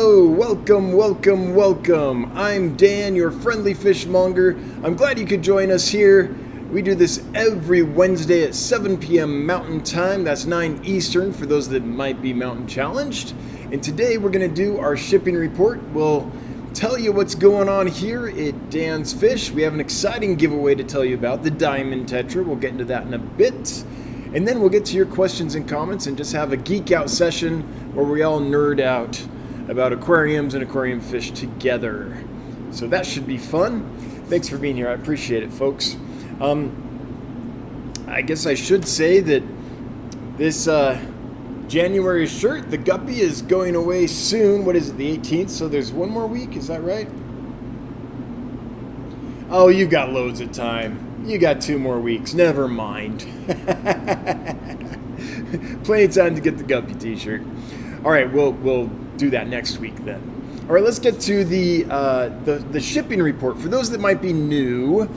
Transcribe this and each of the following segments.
Hello, welcome. I'm Dan, your friendly fishmonger. I'm glad you could join us here. We do this every Wednesday at 7 p.m. Mountain Time. That's 9 Eastern for those that might be mountain challenged. And today we're going to do our shipping report. We'll tell you what's going on here at Dan's Fish. We have an exciting giveaway to tell you about, the Diamond Tetra. We'll get into that in a bit. And then we'll get to your questions and comments and just have a geek out session where we all nerd out about aquariums and aquarium fish together. So that should be fun. Thanks for being here. I appreciate it, folks. I guess I should say that this January shirt, the guppy, is going away soon. What is it, the 18th? So there's one more week, is that right? Oh, you've got loads of time. You got 2 more weeks. Never mind. Plenty of time to get the guppy t-shirt. All right, we'll do that next week then. All right, let's get to the shipping report. For those that might be new,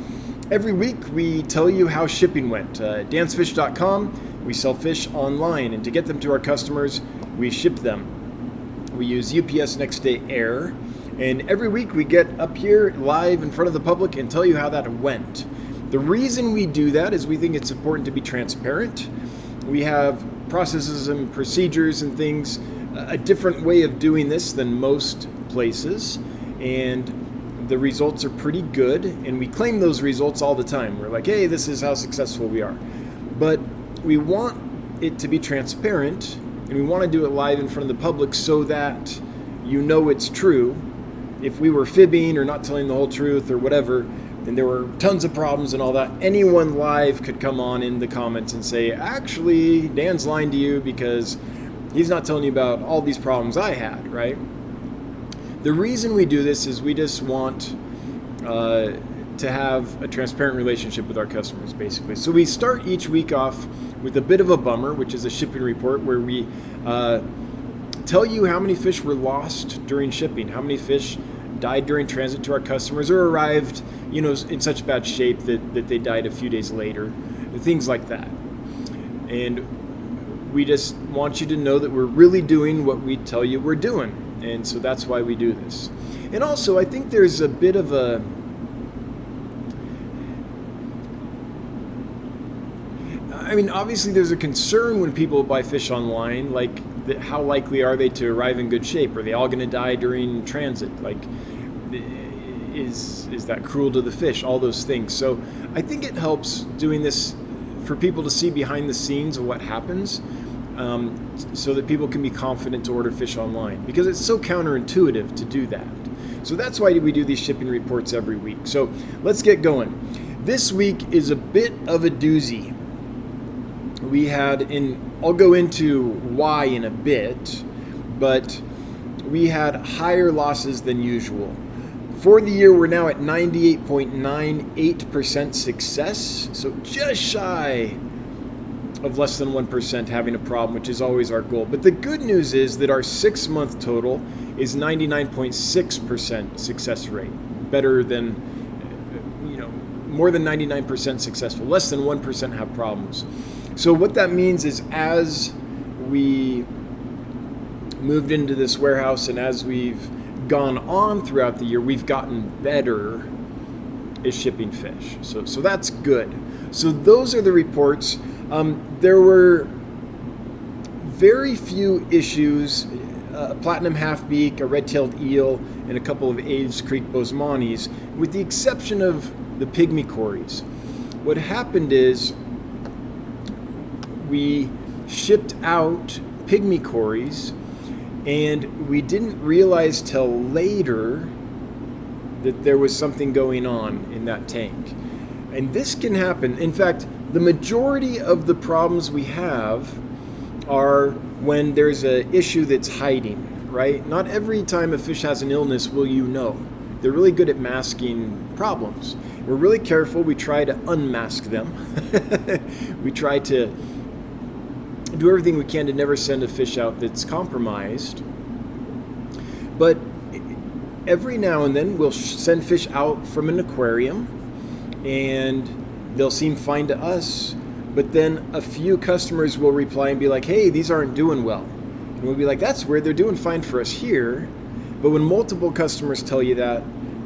every week we tell you how shipping went. dansfish.com, we sell fish online, and to get them to our customers, we ship them. We use UPS Next Day Air, and every week we get up here live in front of the public and tell you how that went. The reason we do that is we think it's important to be transparent. We have processes and procedures and things, a different way of doing this than most places, and the results are pretty good, and we claim those results all the time. We're like, hey, this is how successful we are. But we want it to be transparent, and we want to do it live in front of the public so that you know it's true. If we were fibbing or not telling the whole truth or whatever, and there were tons of problems and all that, anyone live could come on in the comments and say, actually, Dan's lying to you because he's not telling you about all these problems I had, right? The reason we do this is we just want to have a transparent relationship with our customers, basically. So we start each week off with a bit of a bummer, which is a shipping report where we tell you how many fish were lost during shipping, how many fish died during transit to our customers or arrived, in such bad shape that they died a few days later, things like that. And we just want you to know that we're really doing what we tell you we're doing. And so that's why we do this. And also, I think there's a bit of obviously there's a concern when people buy fish online, like how likely are they to arrive in good shape? Are they all going to die during transit? Like, is that cruel to the fish? All those things. So I think it helps doing this for people to see behind the scenes of what happens, so that people can be confident to order fish online, because it's so counterintuitive to do that. So that's why we do these shipping reports every week. So let's get going. This week is a bit of a doozy. We had, and I'll go into why in a bit, but we had higher losses than usual. For the year, we're now at 98.98% success, so just shy of less than 1% having a problem, which is always our goal. But the good news is that our 6-month total is 99.6% success rate, better than, more than 99% successful. Less than 1% have problems. So what that means is, as we moved into this warehouse and as we've gone on throughout the year, we've gotten better at shipping fish. So that's good. So those are the reports. There were very few issues, a platinum half-beak, a red-tailed eel, and a couple of Aves Creek boesmanis, with the exception of the pygmy cories. What happened is we shipped out pygmy cories, and we didn't realize till later that there was something going on in that tank. And this can happen. In fact, the majority of the problems we have are when there's an issue that's hiding, right? Not every time a fish has an illness will you know. They're really good at masking problems. We're really careful. We try to unmask them. We try to do everything we can to never send a fish out that's compromised. But every now and then we'll send fish out from an aquarium and they'll seem fine to us, but then a few customers will reply and be like, hey, these aren't doing well. And we'll be like, that's weird, they're doing fine for us here, But when multiple customers tell you that,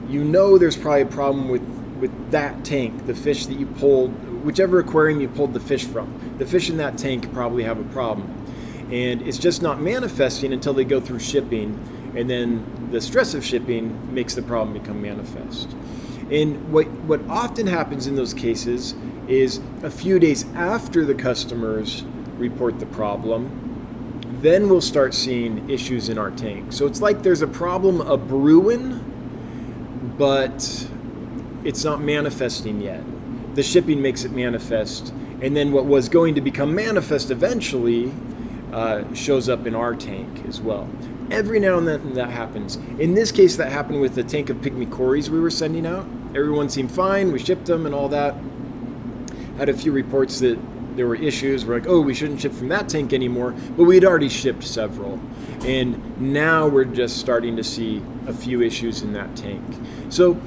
you know there's probably a problem with that tank, the fish that you pulled, whichever aquarium you pulled the fish from. The fish in that tank probably have a problem. And it's just not manifesting until they go through shipping, and then the stress of shipping makes the problem become manifest. And what often happens in those cases is a few days after the customers report the problem, then we'll start seeing issues in our tank. So it's like there's a problem a brewing, but it's not manifesting yet. The shipping makes it manifest, and then what was going to become manifest eventually shows up in our tank as well. Every now and then that happens. In this case, that happened with the tank of pygmy cories we were sending out. Everyone seemed fine, we shipped them and all that. Had a few reports that there were issues. We're like, oh, we shouldn't ship from that tank anymore, but we'd already shipped several. And now we're just starting to see a few issues in that tank. So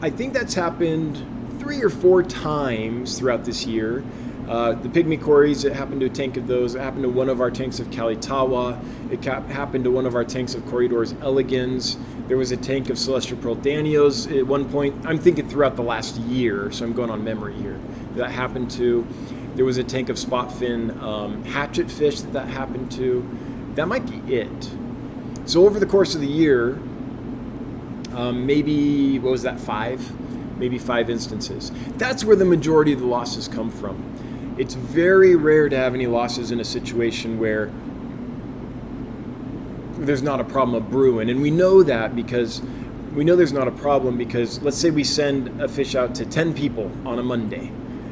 I think that's happened 3 or 4 times throughout this year. The pygmy cories, it happened to a tank of those. It happened to one of our tanks of Kalitawa. It happened to one of our tanks of Corridors elegans. There was a tank of Celestial Pearl Danios at one point. I'm thinking throughout the last year, so I'm going on memory here. That happened to. There was a tank of spotfin hatchet fish that happened to. That might be it. So over the course of the year, maybe, what was that, 5? Maybe 5 instances. That's where the majority of the losses come from. It's very rare to have any losses in a situation where there's not a problem of brewing. And we know that because we know there's not a problem because let's say we send a fish out to 10 people on a Monday.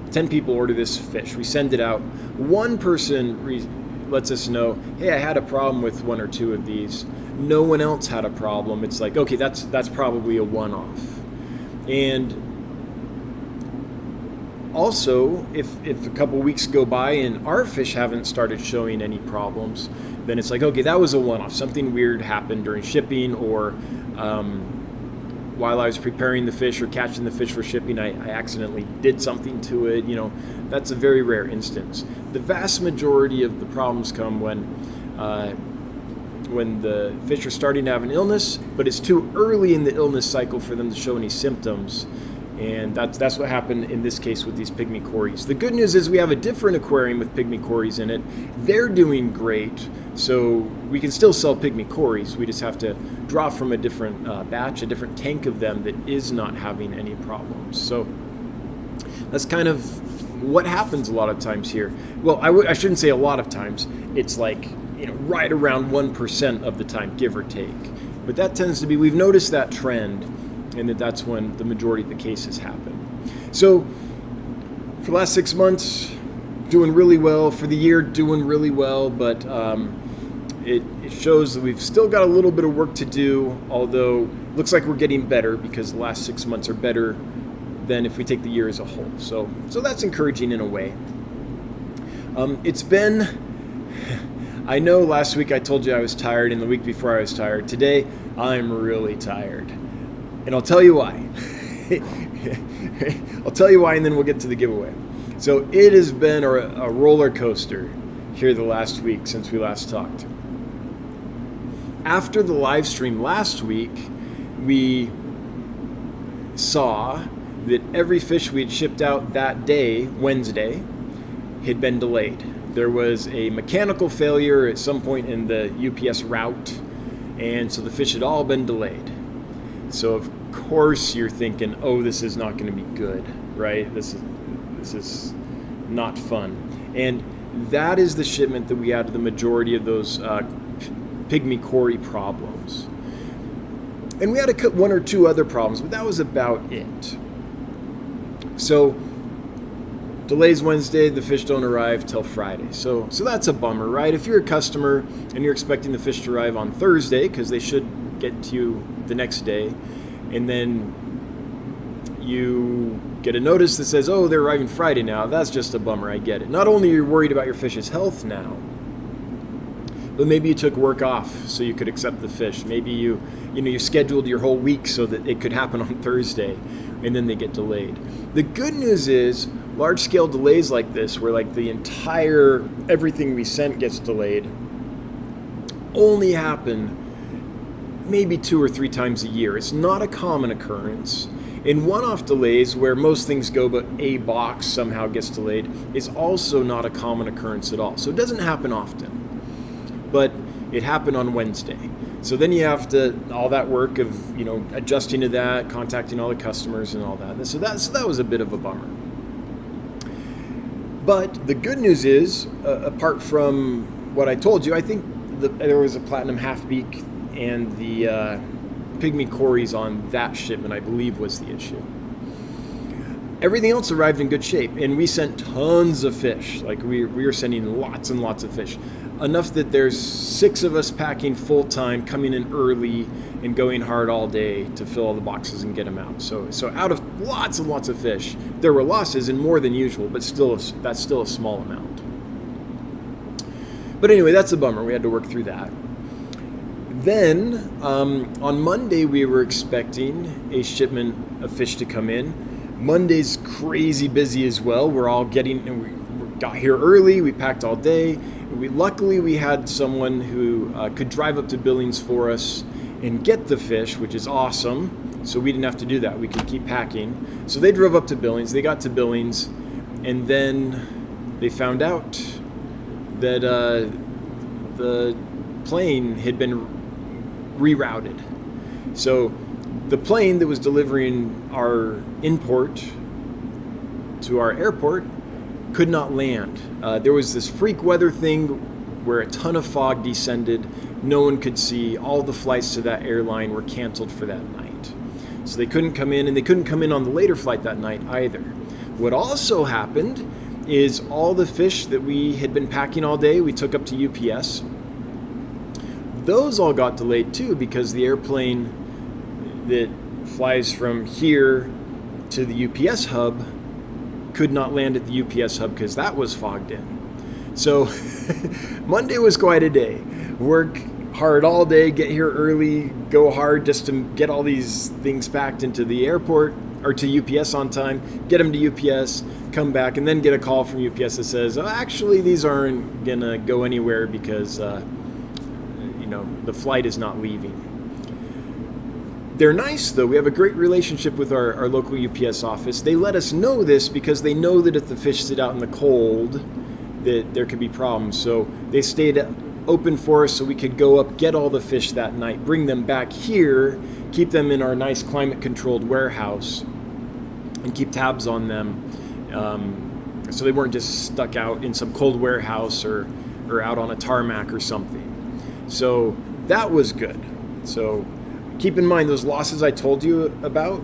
10 people order this fish. We send it out. One person lets us know, hey, I had a problem with 1 or 2 of these. No one else had a problem. It's like, okay, that's probably a one-off. And also, if a couple weeks go by and our fish haven't started showing any problems, then it's like, okay, that was a one-off. Something weird happened during shipping, or while I was preparing the fish or catching the fish for shipping, I accidentally did something to it. You know, that's a very rare instance. The vast majority of the problems come when the fish are starting to have an illness, but it's too early in the illness cycle for them to show any symptoms. And that's what happened in this case with these pygmy cories. The good news is we have a different aquarium with pygmy cories in it. They're doing great, so we can still sell pygmy cories. We just have to draw from a different batch, a different tank of them that is not having any problems. So that's kind of what happens a lot of times here. Well, I shouldn't say a lot of times. It's like, you know, right around 1% of the time, give or take. But that tends to be, we've noticed that trend, and that's when the majority of the cases happen. So for the last 6 months, doing really well. For the year, doing really well, but it shows that we've still got a little bit of work to do, although it looks like we're getting better because the last 6 months are better than if we take the year as a whole. So that's encouraging in a way. It's been, I know last week I told you I was tired, and the week before I was tired. Today, I'm really tired. And I'll tell you why. I'll tell you why, and then we'll get to the giveaway. So it has been a roller coaster here the last week since we last talked. After the live stream last week, we saw that every fish we had shipped out that day, Wednesday, had been delayed. There was a mechanical failure at some point in the UPS route, and so the fish had all been delayed. So of course you're thinking, oh, this is not going to be good, right? This is not fun. And that is the shipment that we had to the majority of those pygmy cory problems. And we had to cut 1 or 2 other problems, but that was about it. So delays Wednesday, the fish don't arrive till Friday. So that's a bummer, right? If you're a customer and you're expecting the fish to arrive on Thursday, because they should get to you the next day, and then you get a notice that says, oh, they're arriving Friday now, that's just a bummer. I get it. Not only are you worried about your fish's health now, but maybe you took work off so you could accept the fish. Maybe you scheduled your whole week so that it could happen on Thursday, and then they get delayed. The good news is large-scale delays like this, where like the entire everything we sent gets delayed, only happen maybe 2 or 3 times a year. It's not a common occurrence. In one-off delays, where most things go but a box somehow gets delayed, is also not a common occurrence at all. So it doesn't happen often, but it happened on Wednesday. So then you have to, all that work of, adjusting to that, contacting all the customers and all that. So that was a bit of a bummer. But the good news is, apart from what I told you, I think there was a platinum half-beak and the pygmy cories on that shipment, I believe, was the issue. Everything else arrived in good shape, and we sent tons of fish. Like we were sending lots and lots of fish. Enough that there's 6 of us packing full time, coming in early and going hard all day to fill all the boxes and get them out. So out of lots and lots of fish, there were losses and more than usual, but that's still a small amount. But anyway, that's a bummer. We had to work through that. Then on Monday, we were expecting a shipment of fish to come in. Monday's crazy busy as well. We got here early. We packed all day. Luckily, we had someone who could drive up to Billings for us and get the fish, which is awesome. So we didn't have to do that. We could keep packing. So they drove up to Billings. They got to Billings, and then they found out that the plane had been rerouted. So the plane that was delivering our import to our airport could not land. There was this freak weather thing where a ton of fog descended. No one could see. All the flights to that airline were canceled for that night. So they couldn't come in, and they couldn't come in on the later flight that night either. What also happened is all the fish that we had been packing all day, we took up to UPS. Those all got delayed too, because the airplane that flies from here to the UPS hub could not land at the UPS hub because that was fogged in. So Monday was quite a day. Work hard all day, get here early, go hard just to get all these things packed into the airport or to UPS on time, get them to UPS, come back, and then get a call from UPS that says, oh, actually, these aren't gonna go anywhere because the flight is not leaving. They're nice, though. We have a great relationship with our local UPS office. They let us know this because they know that if the fish sit out in the cold, that there could be problems. So they stayed open for us so we could go up, get all the fish that night, bring them back here, keep them in our nice climate-controlled warehouse, and keep tabs on them so they weren't just stuck out in some cold warehouse or out on a tarmac or something. So that was good. So keep in mind those losses I told you about.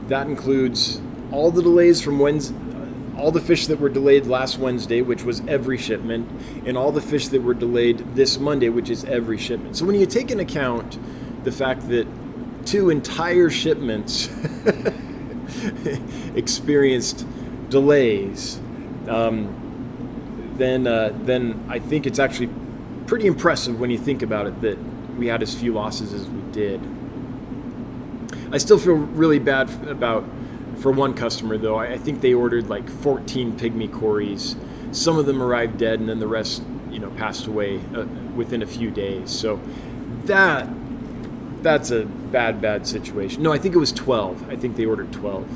That includes all the delays from Wednesday, all the fish that were delayed last Wednesday, which was every shipment, and all the fish that were delayed this Monday, which is every shipment. So when you take into account the fact that 2 entire shipments experienced delays, then I think it's actually pretty impressive when you think about it that we had as few losses as we did. I still feel really bad for one customer, though. I think they ordered like 14 pygmy cories. Some of them arrived dead, and then the rest, passed away within a few days. So that's a bad situation. No, I think it was 12. I think they ordered 12.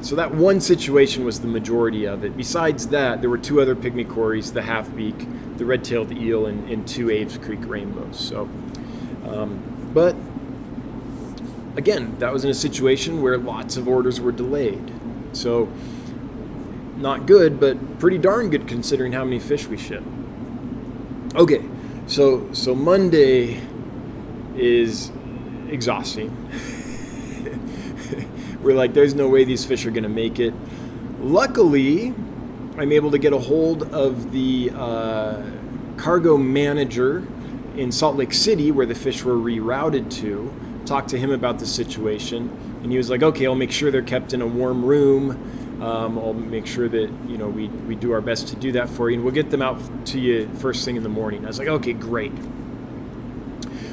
So that one situation was the majority of it. Besides that, there were 2 other pygmy cories, the half-beak, the red-tailed eel, and 2 Aves Creek rainbows. So, but again, that was in a situation where lots of orders were delayed. So not good, but pretty darn good considering how many fish we ship. Okay, so Monday is exhausting. We're like, there's no way these fish are going to make it. Luckily, I'm able to get a hold of the cargo manager in Salt Lake City, where the fish were rerouted to, talk to him about the situation, and he was like, okay, I'll make sure they're kept in a warm room. I'll make sure that we do our best to do that for you, and we'll get them out to you first thing in the morning. I was like, okay, great.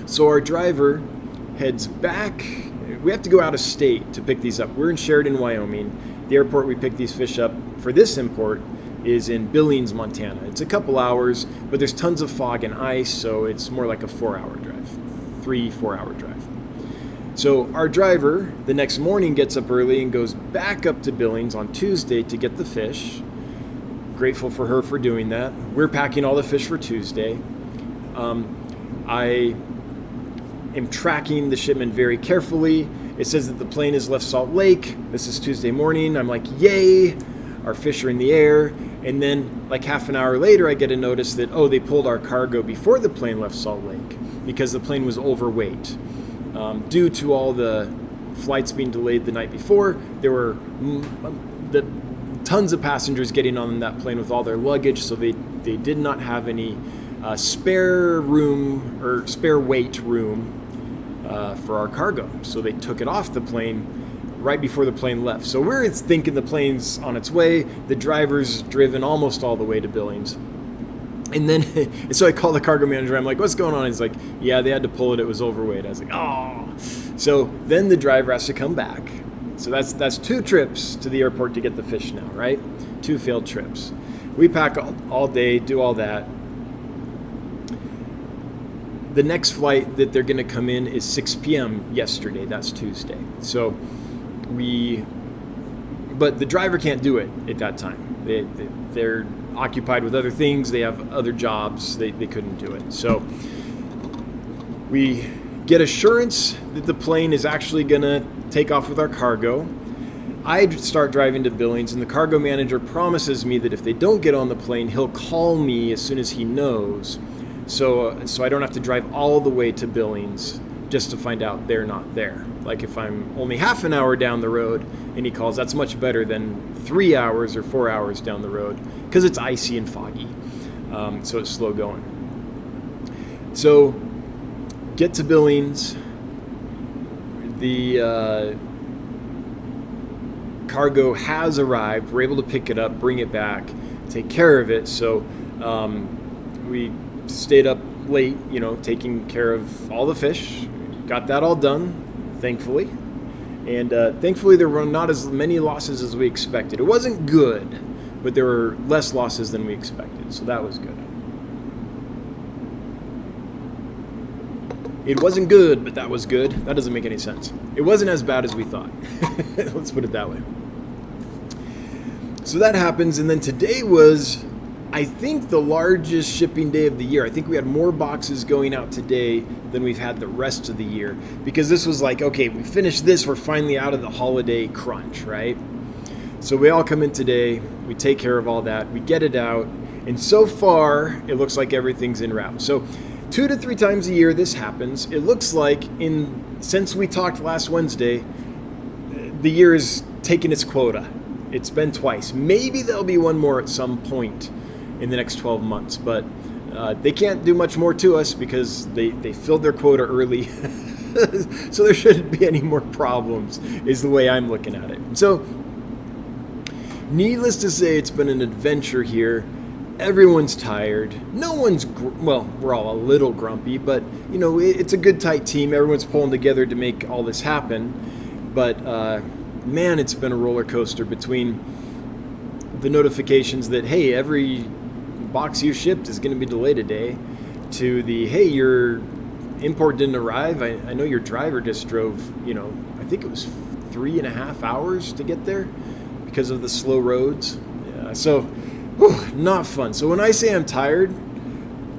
So our driver heads back. We have to go out of state to pick these up. We're in Sheridan, Wyoming. The airport we picked these fish up for this import is in Billings, Montana. It's a couple hours, but there's tons of fog and ice, so it's more like a 4-hour drive, 3-4 hour drive. So our driver the next morning gets up early and goes back up to Billings on Tuesday to get the fish. Grateful for her for doing that. We're packing all the fish for Tuesday. I am tracking the shipment very carefully. It says that the plane has left Salt Lake. This is Tuesday morning. I'm like, yay! Our fish are in the air. And then like half an hour later, I get a notice that, oh, they pulled our cargo before the plane left Salt Lake because the plane was overweight. Due to all the flights being delayed the night before, there were tons of passengers getting on that plane with all their luggage, so they did not have any spare room or spare weight room for our cargo. So they took it off the plane right before the plane left. So we're thinking the plane's on its way. The driver's driven almost all the way to Billings. And then, so I call the cargo manager. I'm like, what's going on? He's like, yeah, they had to pull it. It was overweight. I was like, oh. So then the driver has to come back. So that's 2 trips to the airport to get the fish now, right? 2 failed trips. We pack all day, do all that. The next flight that they're going to come in is 6 p.m. yesterday. That's Tuesday. So but the driver can't do it at that time. They're occupied with other things. They have other jobs. They couldn't do it. So we get assurance that the plane is actually going to take off with our cargo. I start driving to Billings, and the cargo manager promises me that if they don't get on the plane, he'll call me as soon as he knows. So I don't have to drive all the way to Billings just to find out they're not there. Like if I'm only half an hour down the road and he calls, that's much better than 3 hours or 4 hours down the road because it's icy and foggy. So it's slow going. So get to Billings. The cargo has arrived. We're able to pick it up, bring it back, take care of it. So we stayed up late, taking care of all the fish. Got that all done, thankfully. And thankfully there were not as many losses as we expected. It wasn't good, but there were less losses than we expected. So that was good. It wasn't good, but that was good. That doesn't make any sense. It wasn't as bad as we thought. Let's put it that way. So that happens, and then today was, I think, the largest shipping day of the year. I think we had more boxes going out today than we've had the rest of the year, because this was like, okay, we finished this, we're finally out of the holiday crunch, right? So we all come in today, we take care of all that, we get it out, and so far, it looks like everything's en route. So 2 to 3 times a year this happens. It looks like since we talked last Wednesday, the year has taken its quota. It's been twice. Maybe there'll be one more at some point in the next 12 months, but they can't do much more to us because they filled their quota early. So there shouldn't be any more problems, is the way I'm looking at it. So needless to say, it's been an adventure here. Everyone's tired. No one's, we're all a little grumpy, but it's a good tight team. Everyone's pulling together to make all this happen. But man, it's been a roller coaster between the notifications that, hey, every box you shipped is going to be delayed a day, to the, hey, your import didn't arrive. I know your driver just drove, I think it was 3.5 hours to get there because of the slow roads. Yeah, so whew, not fun. So when I say I'm tired,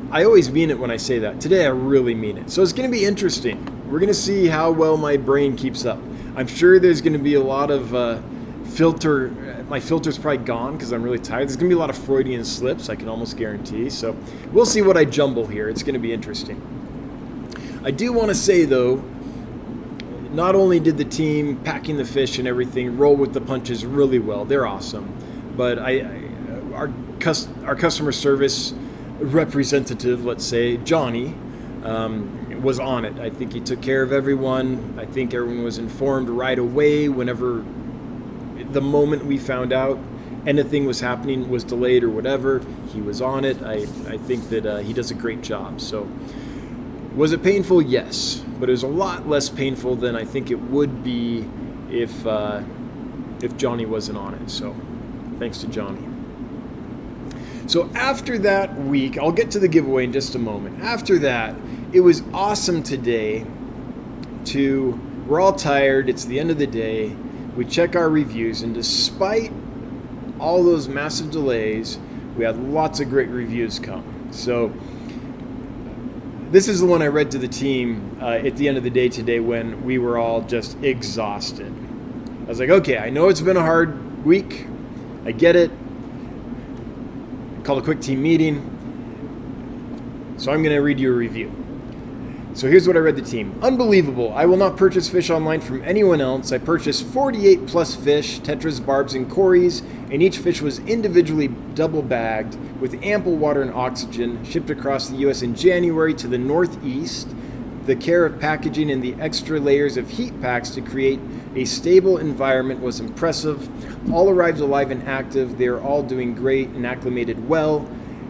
I always mean it when I say that. Today I really mean it. So it's going to be interesting. We're going to see how well my brain keeps up. I'm sure there's going to be a lot of my filter's probably gone because I'm really tired. There's going to be a lot of Freudian slips, I can almost guarantee. So we'll see what I jumble here. It's going to be interesting. I do want to say, though, not only did the team packing the fish and everything roll with the punches really well, they're awesome, but our customer service representative, let's say, Johnny, was on it. I think he took care of everyone. I think everyone was informed right away whenever the moment we found out anything was happening, was delayed or whatever. He was on it. I think that he does a great job. So was it painful? Yes, but it was a lot less painful than I think it would be if Johnny wasn't on it. So thanks to Johnny. So after that week, I'll get to the giveaway in just a moment. After that, it was awesome today we're all tired, it's the end of the day, we check our reviews, and despite all those massive delays, we had lots of great reviews come. So this is the one I read to the team at the end of the day today when we were all just exhausted. I was like, okay, I know it's been a hard week. I get it. Called a quick team meeting. So I'm going to read you a review. So here's what I read the team. Unbelievable. I will not purchase fish online from anyone else. I purchased 48 plus fish, tetras, barbs, and cories, and each fish was individually double bagged with ample water and oxygen, shipped across the U.S. in January to the Northeast. The care of packaging and the extra layers of heat packs to create a stable environment was impressive. All arrived alive and active. They are all doing great and acclimated well.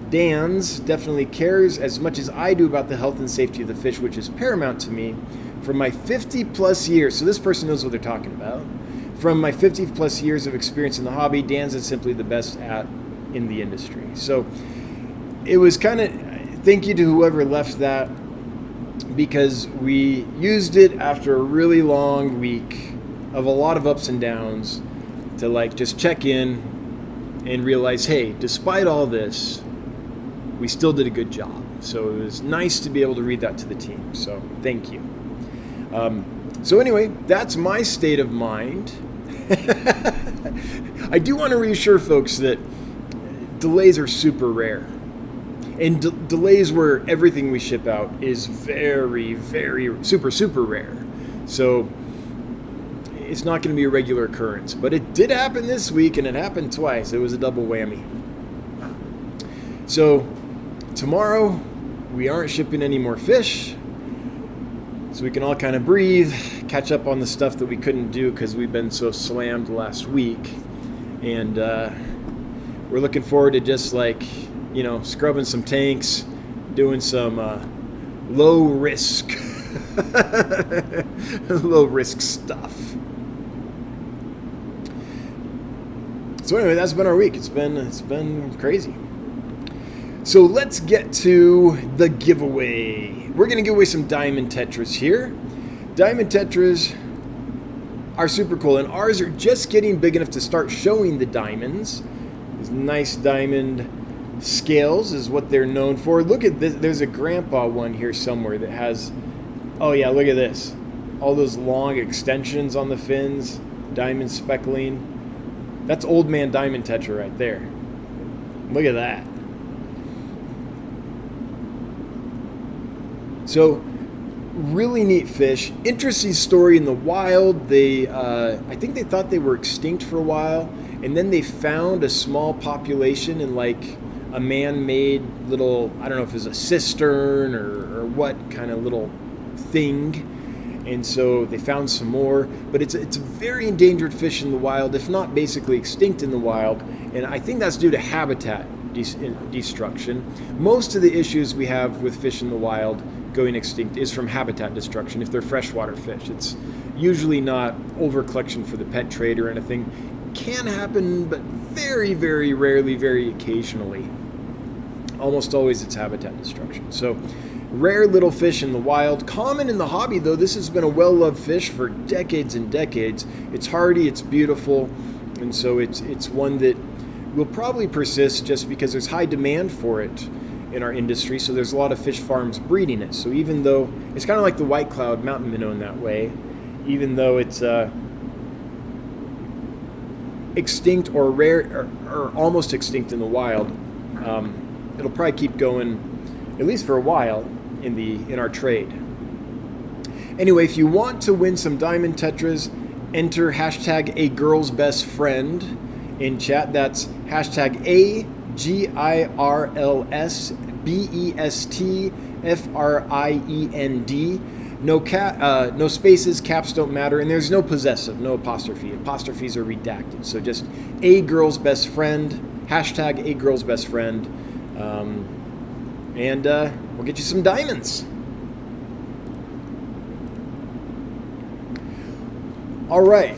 Dan's definitely cares as much as I do about the health and safety of the fish, which is paramount to me. From my 50 plus years, so this person knows what they're talking about. From my 50 plus years of experience in the hobby, Dan's is simply the best in the industry. So it was kind of, thank you to whoever left that, because we used it after a really long week of a lot of ups and downs to like just check in and realize, hey, despite all this, we still did a good job. So it was nice to be able to read that to the team. So thank you. So anyway, that's my state of mind. I do want to reassure folks that delays are super rare. And delays where everything we ship out is very, very, super rare. So it's not going to be a regular occurrence. But it did happen this week, and it happened twice. It was a double whammy. So tomorrow, we aren't shipping any more fish. So we can all kind of breathe, catch up on the stuff that we couldn't do because we've been so slammed last week. And we're looking forward to just like, scrubbing some tanks, doing some low risk stuff. So anyway, that's been our week. It's been crazy. So let's get to the giveaway. We're going to give away some diamond tetras here. Diamond tetras are super cool, and ours are just getting big enough to start showing the diamonds. These nice diamond scales is what they're known for. Look at this. There's a grandpa one here somewhere that has, oh yeah, look at this. All those long extensions on the fins, diamond speckling. That's old man diamond tetra right there. Look at that. So, really neat fish. Interesting story in the wild. They, I think they thought they were extinct for a while, and then they found a small population in like a man-made little, I don't know if it was a cistern or what kind of little thing. And so they found some more, but it's a very endangered fish in the wild, if not basically extinct in the wild. And I think that's due to habitat destruction. Most of the issues we have with fish in the wild going extinct is from habitat destruction if they're freshwater fish. It's usually not overcollection for the pet trade or anything. Can happen, but very, very rarely, very occasionally. Almost always it's habitat destruction. So rare little fish in the wild. Common in the hobby though. This has been a well-loved fish for decades and decades. It's hardy, it's beautiful, and so it's one that will probably persist just because there's high demand for it in our industry, so there's a lot of fish farms breeding it. So even though it's kind of like the white cloud mountain minnow in that way, even though it's extinct or rare or almost extinct in the wild, it'll probably keep going at least for a while in our trade. Anyway, if you want to win some diamond tetras, enter hashtag a girl's best friend in chat. That's hashtag AGIRLSBESTFRIEND. No spaces, caps don't matter, and there's no possessive, no apostrophe. Apostrophes are redacted. So just a girl's best friend, hashtag a girl's best friend, and we'll get you some diamonds. All right.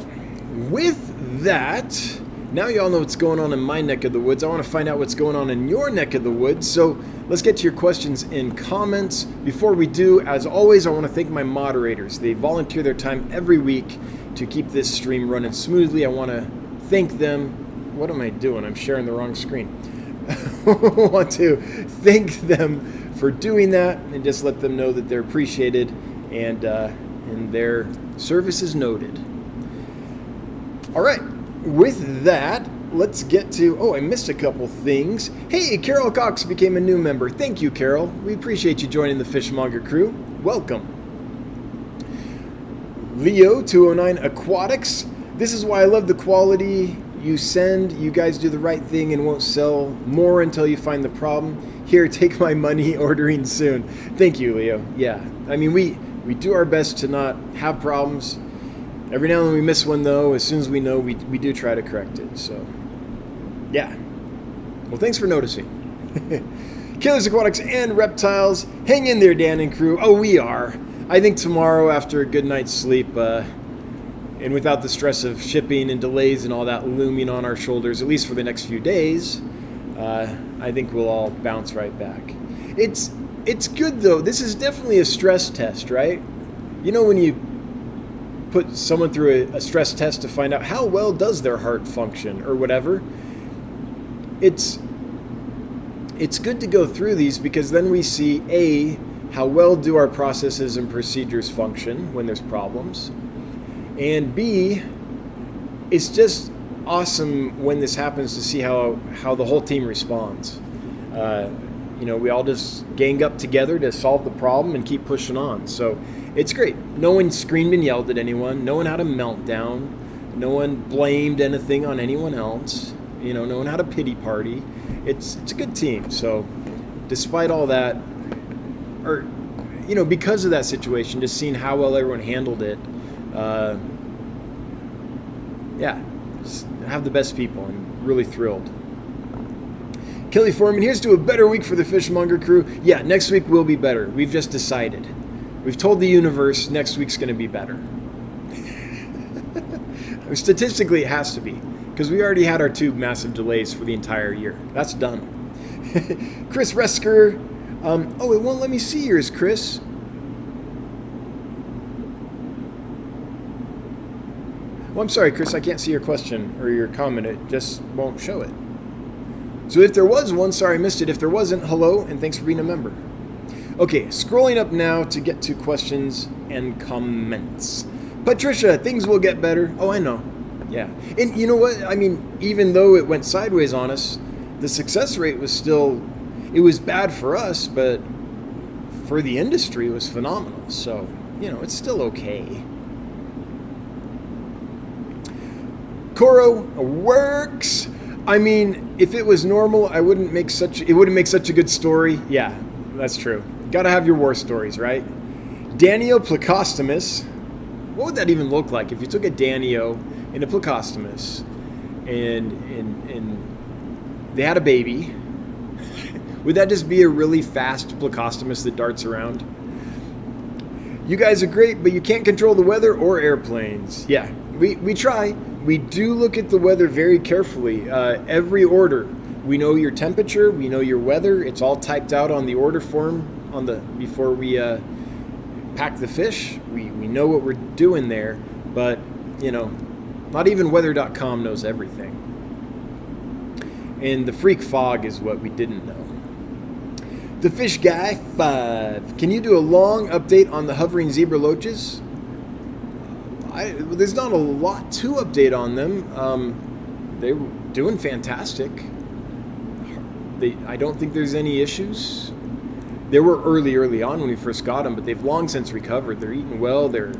With that, Now you all know what's going on in my neck of the woods. I want to find out what's going on in your neck of the woods. So let's get to your questions and comments. Before we do, as always, I want to thank my moderators. They volunteer their time every week to keep this stream running smoothly. I want to thank them. What am I doing? I'm sharing the wrong screen. I want to thank them for doing that and just let them know that they're appreciated and their service is noted. All right. With that, let's get to... Oh, I missed a couple things. Hey, Carol Cox became a new member. Thank you, Carol. We appreciate you joining the Fishmonger crew. Welcome. Leo209 Aquatics. This is why I love the quality you send. You guys do the right thing and won't sell more until you find the problem. Here, take my money, ordering soon. Thank you, Leo. Yeah, I mean, we do our best to not have problems. Every now and then we miss one, though. As soon as we know, we do try to correct it. So, yeah. Well, thanks for noticing. Killers Aquatics and Reptiles. Hang in there, Dan and crew. Oh, we are. I think tomorrow, after a good night's sleep, and without the stress of shipping and delays and all that looming on our shoulders, at least for the next few days, I think we'll all bounce right back. It's good, though. This is definitely a stress test, right? You know, when you put someone through a stress test to find out how well does their heart function or whatever, it's good to go through these because then we see A, how well do our processes and procedures function when there's problems, and B, it's just awesome when this happens to see how the whole team responds. You know, we all just gang up together to solve the problem and keep pushing on. So it's great. No one screamed and yelled at anyone. No one had a meltdown. No one blamed anything on anyone else. You know, no one had a pity party. It's a good team. So despite all that, or, you know, because of that situation, just seeing how well everyone handled it, yeah, just have the best people. I'm really thrilled. Kelly Foreman, here's to a better week for the Fishmonger crew. Yeah, next week will be better. We've just decided. We've told the universe next week's going to be better. Statistically, it has to be, because we already had our 2 massive delays for the entire year. That's done. Chris Resker. Oh, it won't let me see yours, Chris. Well, I'm sorry, Chris. I can't see your question or your comment. It just won't show it. So if there was one, sorry I missed it. If there wasn't, hello, and thanks for being a member. Okay, scrolling up now to get to questions and comments. Patricia, things will get better. Oh, I know. Yeah. And you know what? I mean, even though it went sideways on us, the success rate was still, it was bad for us, but for the industry, it was phenomenal. So, you know, it's still okay. Coro works. I mean, if it was normal, it wouldn't make such a good story. Yeah, that's true. Gotta have your war stories, right? Danio plecostomus. What would that even look like if you took a Danio and a plecostomus and they had a baby? Would that just be a really fast plecostomus that darts around? You guys are great, but you can't control the weather or airplanes. Yeah, we try. We do look at the weather very carefully. Every order, we know your temperature, we know your weather. It's all typed out on the order form before we pack the fish. We know what we're doing there, but you know, not even weather.com knows everything. And the freak fog is what we didn't know. The Fish Guy 5. Can you do a long update on the hovering zebra loaches? There's not a lot to update on them. They're doing fantastic. I don't think there's any issues. They were early on when we first got them, but they've long since recovered. They're eating well, they're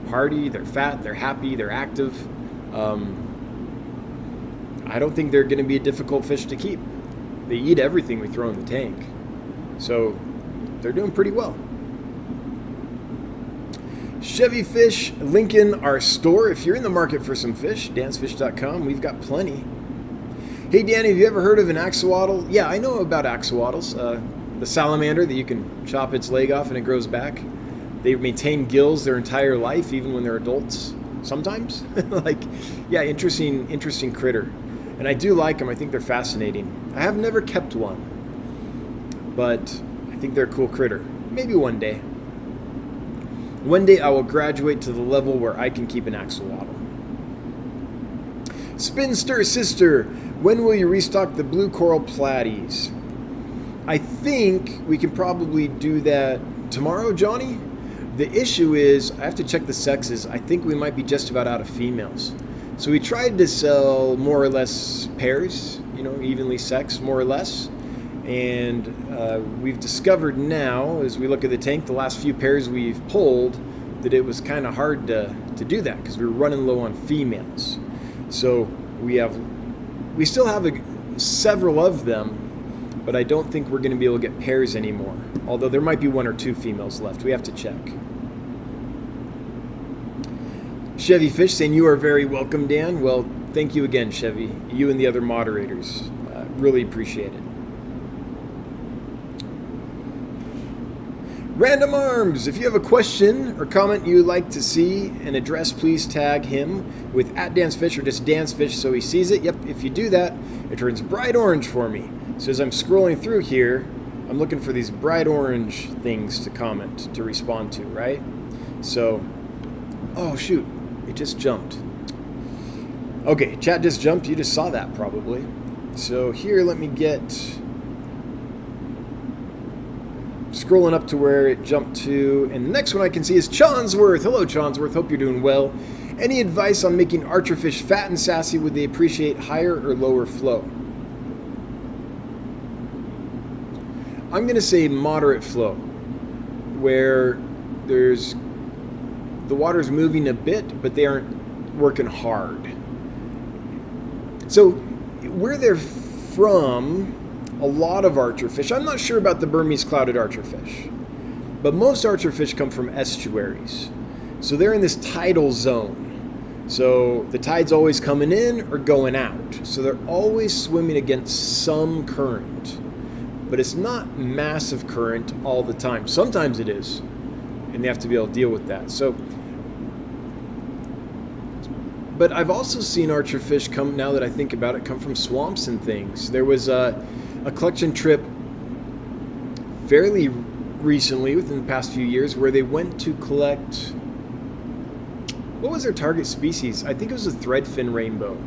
hearty, they're fat, they're happy, they're active. I don't think they're going to be a difficult fish to keep. They eat everything we throw in the tank. So they're doing pretty well. Chevy Fish, linking our store. If you're in the market for some fish, dansfish.com, we've got plenty. Hey, Danny, have you ever heard of an axolotl? Yeah, I know about axolotls. The salamander that you can chop its leg off and it grows back. They maintain gills their entire life, even when they're adults. Sometimes, like, yeah, interesting critter. And I do like them. I think they're fascinating. I have never kept one, but I think they're a cool critter. Maybe one day. One day I will graduate to the level where I can keep an axolotl. Spinster Sister, when will you restock the blue coral platies? I think we can probably do that tomorrow, Johnny. The issue is I have to check the sexes. I think we might be just about out of females. So we tried to sell more or less pairs, evenly sexed, more or less. And we've discovered now, as we look at the tank, the last few pairs we've pulled, that it was kind of hard to do that because we were running low on females. So we still have several of them, but I don't think we're going to be able to get pairs anymore. Although there might be 1 or 2 females left. We have to check. Chevy Fish saying, you are very welcome, Dan. Well, thank you again, Chevy. You and the other moderators. Really appreciate it. Random Arms, if you have a question or comment you would like to see and address, please tag him with @DansFish or just DansFish so he sees it. Yep, if you do that, it turns bright orange for me. So as I'm scrolling through here, I'm looking for these bright orange things to comment, to respond to, right? So, oh shoot, it just jumped. Okay, chat just jumped, you just saw that probably. So here, let me get... Scrolling up to where it jumped to, and the next one I can see is Chonsworth. Hello, Chonsworth. Hope you're doing well. Any advice on making archerfish fat and sassy? Would they appreciate higher or lower flow? I'm going to say moderate flow, where the water's moving a bit, but they aren't working hard. So where they're from, a lot of archerfish, I'm not sure about the Burmese clouded archerfish, but most archerfish come from estuaries. So they're in this tidal zone. So the tide's always coming in or going out. So they're always swimming against some current. But it's not massive current all the time. Sometimes it is, and they have to be able to deal with that. So, but I've also seen archerfish come, now that I think about it, come from swamps and things. There was a collection trip fairly recently, within the past few years, where they went to collect, what was their target species? I think it was a threadfin rainbow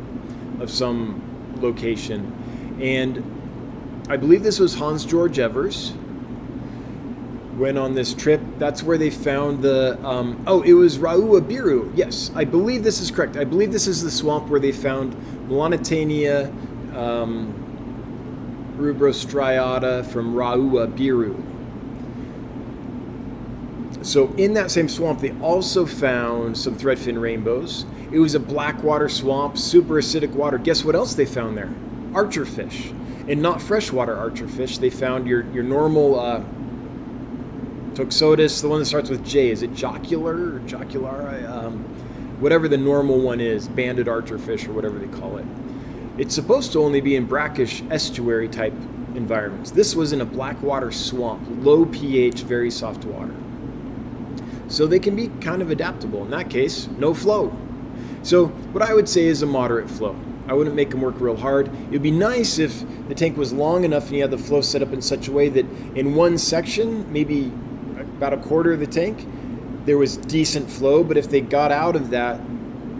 of some location. And I believe this was Hans George Evers. Went on this trip. That's where they found the, it was Raua Biru. Yes, I believe this is correct. I believe this is the swamp where they found Melanitania rubrostriata from Raua Biru. So in that same swamp, they also found some threadfin rainbows. It was a blackwater swamp, super acidic water. Guess what else they found there? Archerfish. And not freshwater archerfish. They found your normal Toxotus, the one that starts with J. Is it jocular or joculara? Whatever the normal one is, banded archerfish or whatever they call it. It's supposed to only be in brackish estuary type environments. This was in a blackwater swamp, low pH, very soft water. So they can be kind of adaptable. In that case, no flow. So what I would say is a moderate flow. I wouldn't make them work real hard. It would be nice if the tank was long enough and you had the flow set up in such a way that in one section, maybe about a quarter of the tank, there was decent flow. But if they got out of that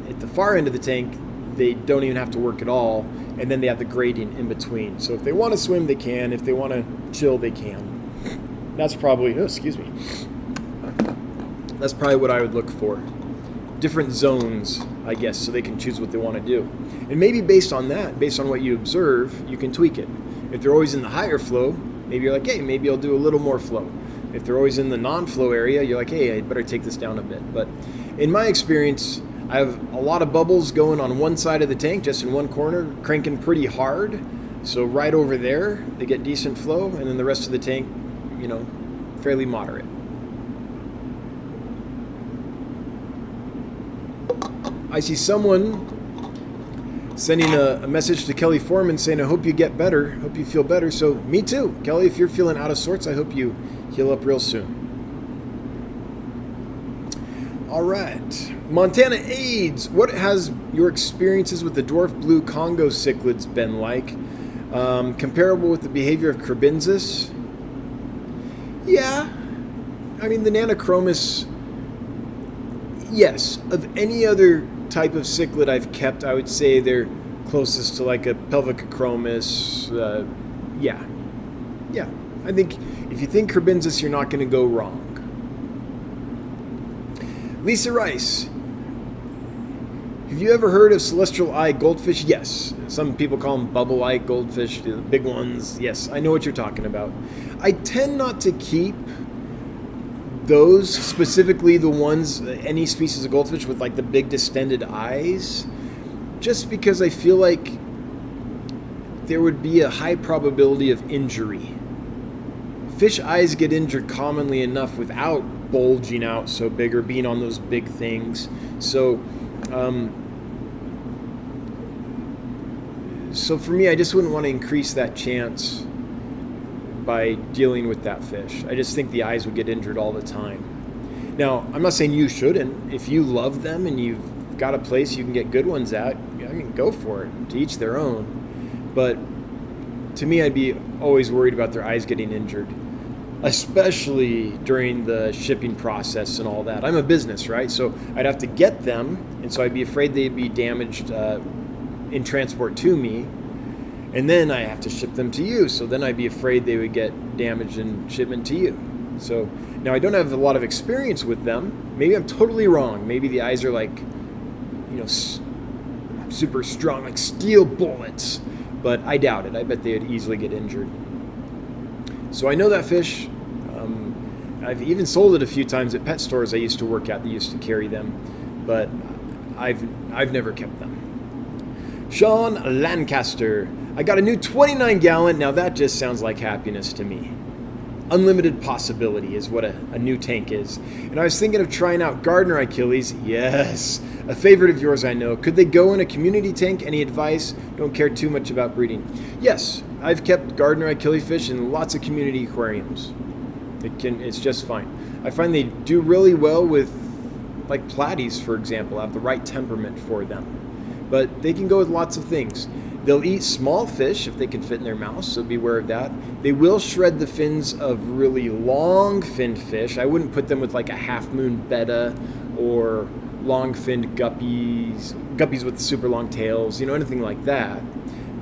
at the far end of the tank, they don't even have to work at all, and then they have the gradient in between. So if they want to swim, they can. If they want to chill, they can. That's probably, that's probably what I would look for. Different zones, I guess, so they can choose what they want to do. And maybe based on that, based on what you observe, you can tweak it. If they're always in the higher flow, maybe you're like, hey, maybe I'll do a little more flow. If they're always in the non-flow area, you're like, hey, I better take this down a bit. But in my experience, I have a lot of bubbles going on one side of the tank, just in one corner, cranking pretty hard. So right over there, they get decent flow, and then the rest of the tank, fairly moderate. I see someone sending a message to Kelly Foreman saying, I hope you get better, hope you feel better. So me too, Kelly, if you're feeling out of sorts, I hope you heal up real soon. All right. Montana AIDS. What has your experiences with the dwarf blue Congo cichlids been like? Comparable with the behavior of Crebensis? Yeah. I mean, the Nanochromis, yes. Of any other type of cichlid I've kept, I would say they're closest to like a Pelvicochromis. Yeah. Yeah. I think if you think Crebensis, you're not going to go wrong. Lisa Rice. Have you ever heard of celestial eye goldfish? Yes. Some people call them bubble eye goldfish, the big ones. Yes, I know what you're talking about. I tend not to keep those, specifically the ones, any species of goldfish with like the big distended eyes, just because I feel like there would be a high probability of injury. Fish eyes get injured commonly enough without bulging out so big or being on those big things. So for me, I just wouldn't want to increase that chance by dealing with that fish. I just think the eyes would get injured all the time. Now, I'm not saying you shouldn't. If you love them and you've got a place you can get good ones at, I mean, go for it. To each their own. But to me, I'd be always worried about their eyes getting injured, especially during the shipping process and all that. I'm a business, right? So I'd have to get them, and so I'd be afraid they'd be damaged in transport to me, and then I have to ship them to you. So then I'd be afraid they would get damaged in shipment to you. So now I don't have a lot of experience with them. Maybe I'm totally wrong. Maybe the eyes are like, super strong, like steel bullets. But I doubt it. I bet they would easily get injured. So I know that fish. I've even sold it a few times at pet stores I used to work at that used to carry them, but I've never kept them. Sean Lancaster. I got a new 29 gallon. Now that just sounds like happiness to me. Unlimited possibility is what a new tank is. And I was thinking of trying out Gardner Achilles. Yes, a favorite of yours, I know. Could they go in a community tank? Any advice? Don't care too much about breeding. Yes, I've kept Gardner Achilles fish in lots of community aquariums. It's just fine. I find they do really well with, like platies, for example, have the right temperament for them. But they can go with lots of things. They'll eat small fish if they can fit in their mouth, so beware of that. They will shred the fins of really long-finned fish. I wouldn't put them with like a half-moon betta or long-finned guppies with super long tails, anything like that.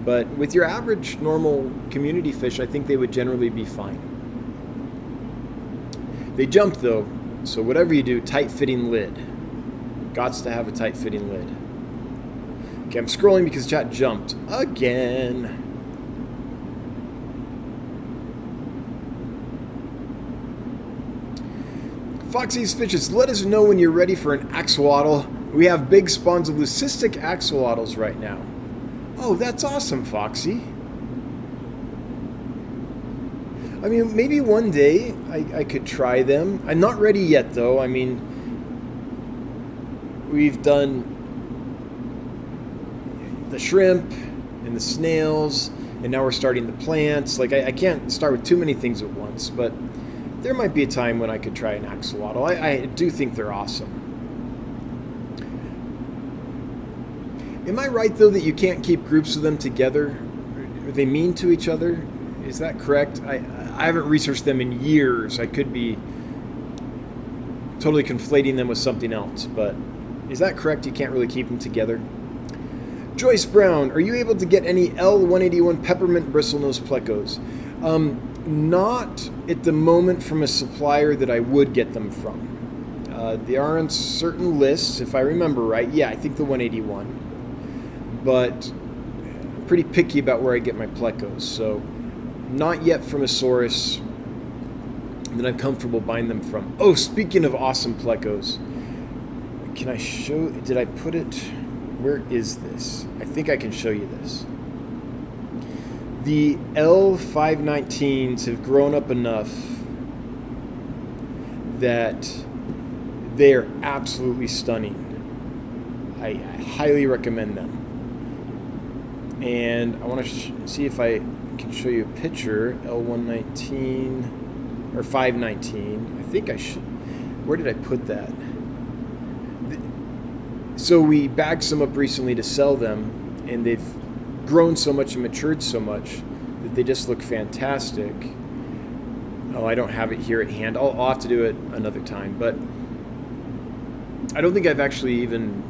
But with your average normal community fish, I think they would generally be fine. They jump though, so whatever you do, tight-fitting lid. Gots to have a tight-fitting lid. Okay, I'm scrolling because chat jumped again. Foxy's Fishes, let us know when you're ready for an axolotl. We have big spawns of leucistic axolotls right now. Oh, that's awesome, Foxy. I mean, maybe one day I could try them. I'm not ready yet, though. I mean, we've done the shrimp and the snails, and now we're starting the plants. Like, I can't start with too many things at once, but there might be a time when I could try an axolotl. I do think they're awesome. Am I right, though, that you can't keep groups of them together? Are they mean to each other? Is that correct? I haven't researched them in years. I could be totally conflating them with something else, but is that correct? You can't really keep them together? Joyce Brown, are you able to get any L181 peppermint bristlenose plecos? Not at the moment from a supplier that I would get them from. They are on certain lists, if I remember right. Yeah, I think the 181. But I'm pretty picky about where I get my plecos, so not yet from a source that I'm comfortable buying them from. Oh, speaking of awesome plecos, can I show, did I put it, where is this? I think I can show you this. The L519s have grown up enough that they are absolutely stunning. I highly recommend them. And I want to see if I can show you a picture. L119 or 519. I think I should. Where did I put that? So we bagged some up recently to sell them, and they've grown so much and matured so much that they just look fantastic. Oh, I don't have it here at hand. I'll have to do it another time, but I don't think I've actually even...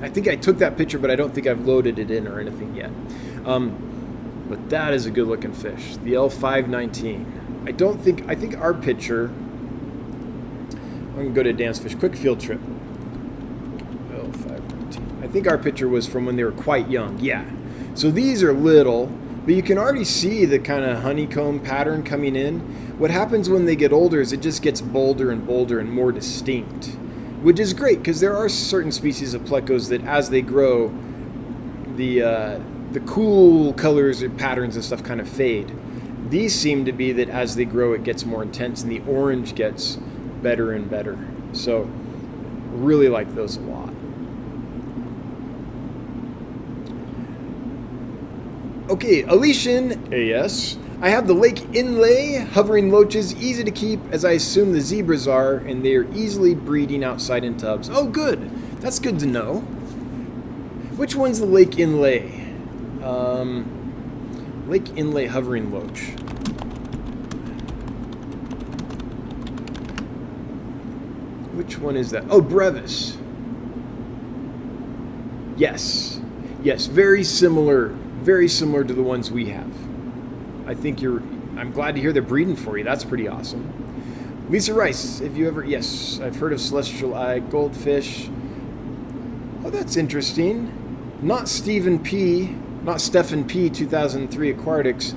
I think I took that picture, but I don't think I've loaded it in or anything yet. But that is a good looking fish, the L519. I think our picture... I'm going to go to Dan's Fish Quick Field Trip. L519. I think our picture was from when they were quite young. Yeah. So these are little, but you can already see the kind of honeycomb pattern coming in. What happens when they get older is it just gets bolder and bolder and more distinct, which is great because there are certain species of plecos that as they grow, the cool colors or patterns and stuff kind of fade. These seem to be that as they grow it gets more intense and the orange gets better and better. So really like those a lot. Okay, Alician AS. I have the lake inlay, hovering loaches, easy to keep as I assume the zebras are, and they are easily breeding outside in tubs. Oh, good. That's good to know. Which one's the lake inlay? Lake inlay hovering loach. Which one is that? Oh, Brevis. Yes. Yes, very similar to the ones we have. I'm glad to hear they're breeding for you. That's pretty awesome. Lisa Rice, yes, I've heard of celestial eye goldfish. Oh, that's interesting. Not Stephen P, 2003 Aquatics.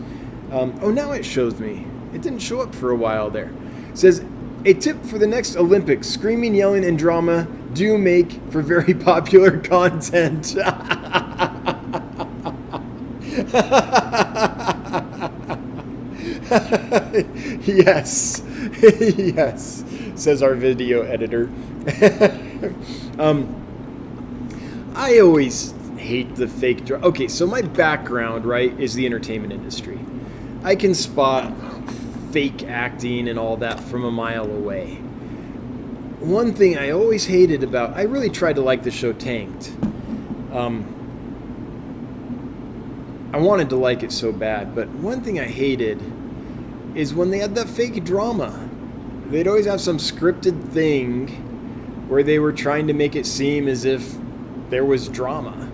Now it shows me. It didn't show up for a while there. It says, a tip for the next Olympics, screaming, yelling, and drama do make for very popular content. Yes, yes, says our video editor. I always hate the fake drama. Okay, so my background, right, is the entertainment industry. I can spot fake acting and all that from a mile away. One thing I always hated about... I really tried to like the show Tanked. I wanted to like it so bad, but one thing I hated is when they had that fake drama. They'd always have some scripted thing where they were trying to make it seem as if there was drama.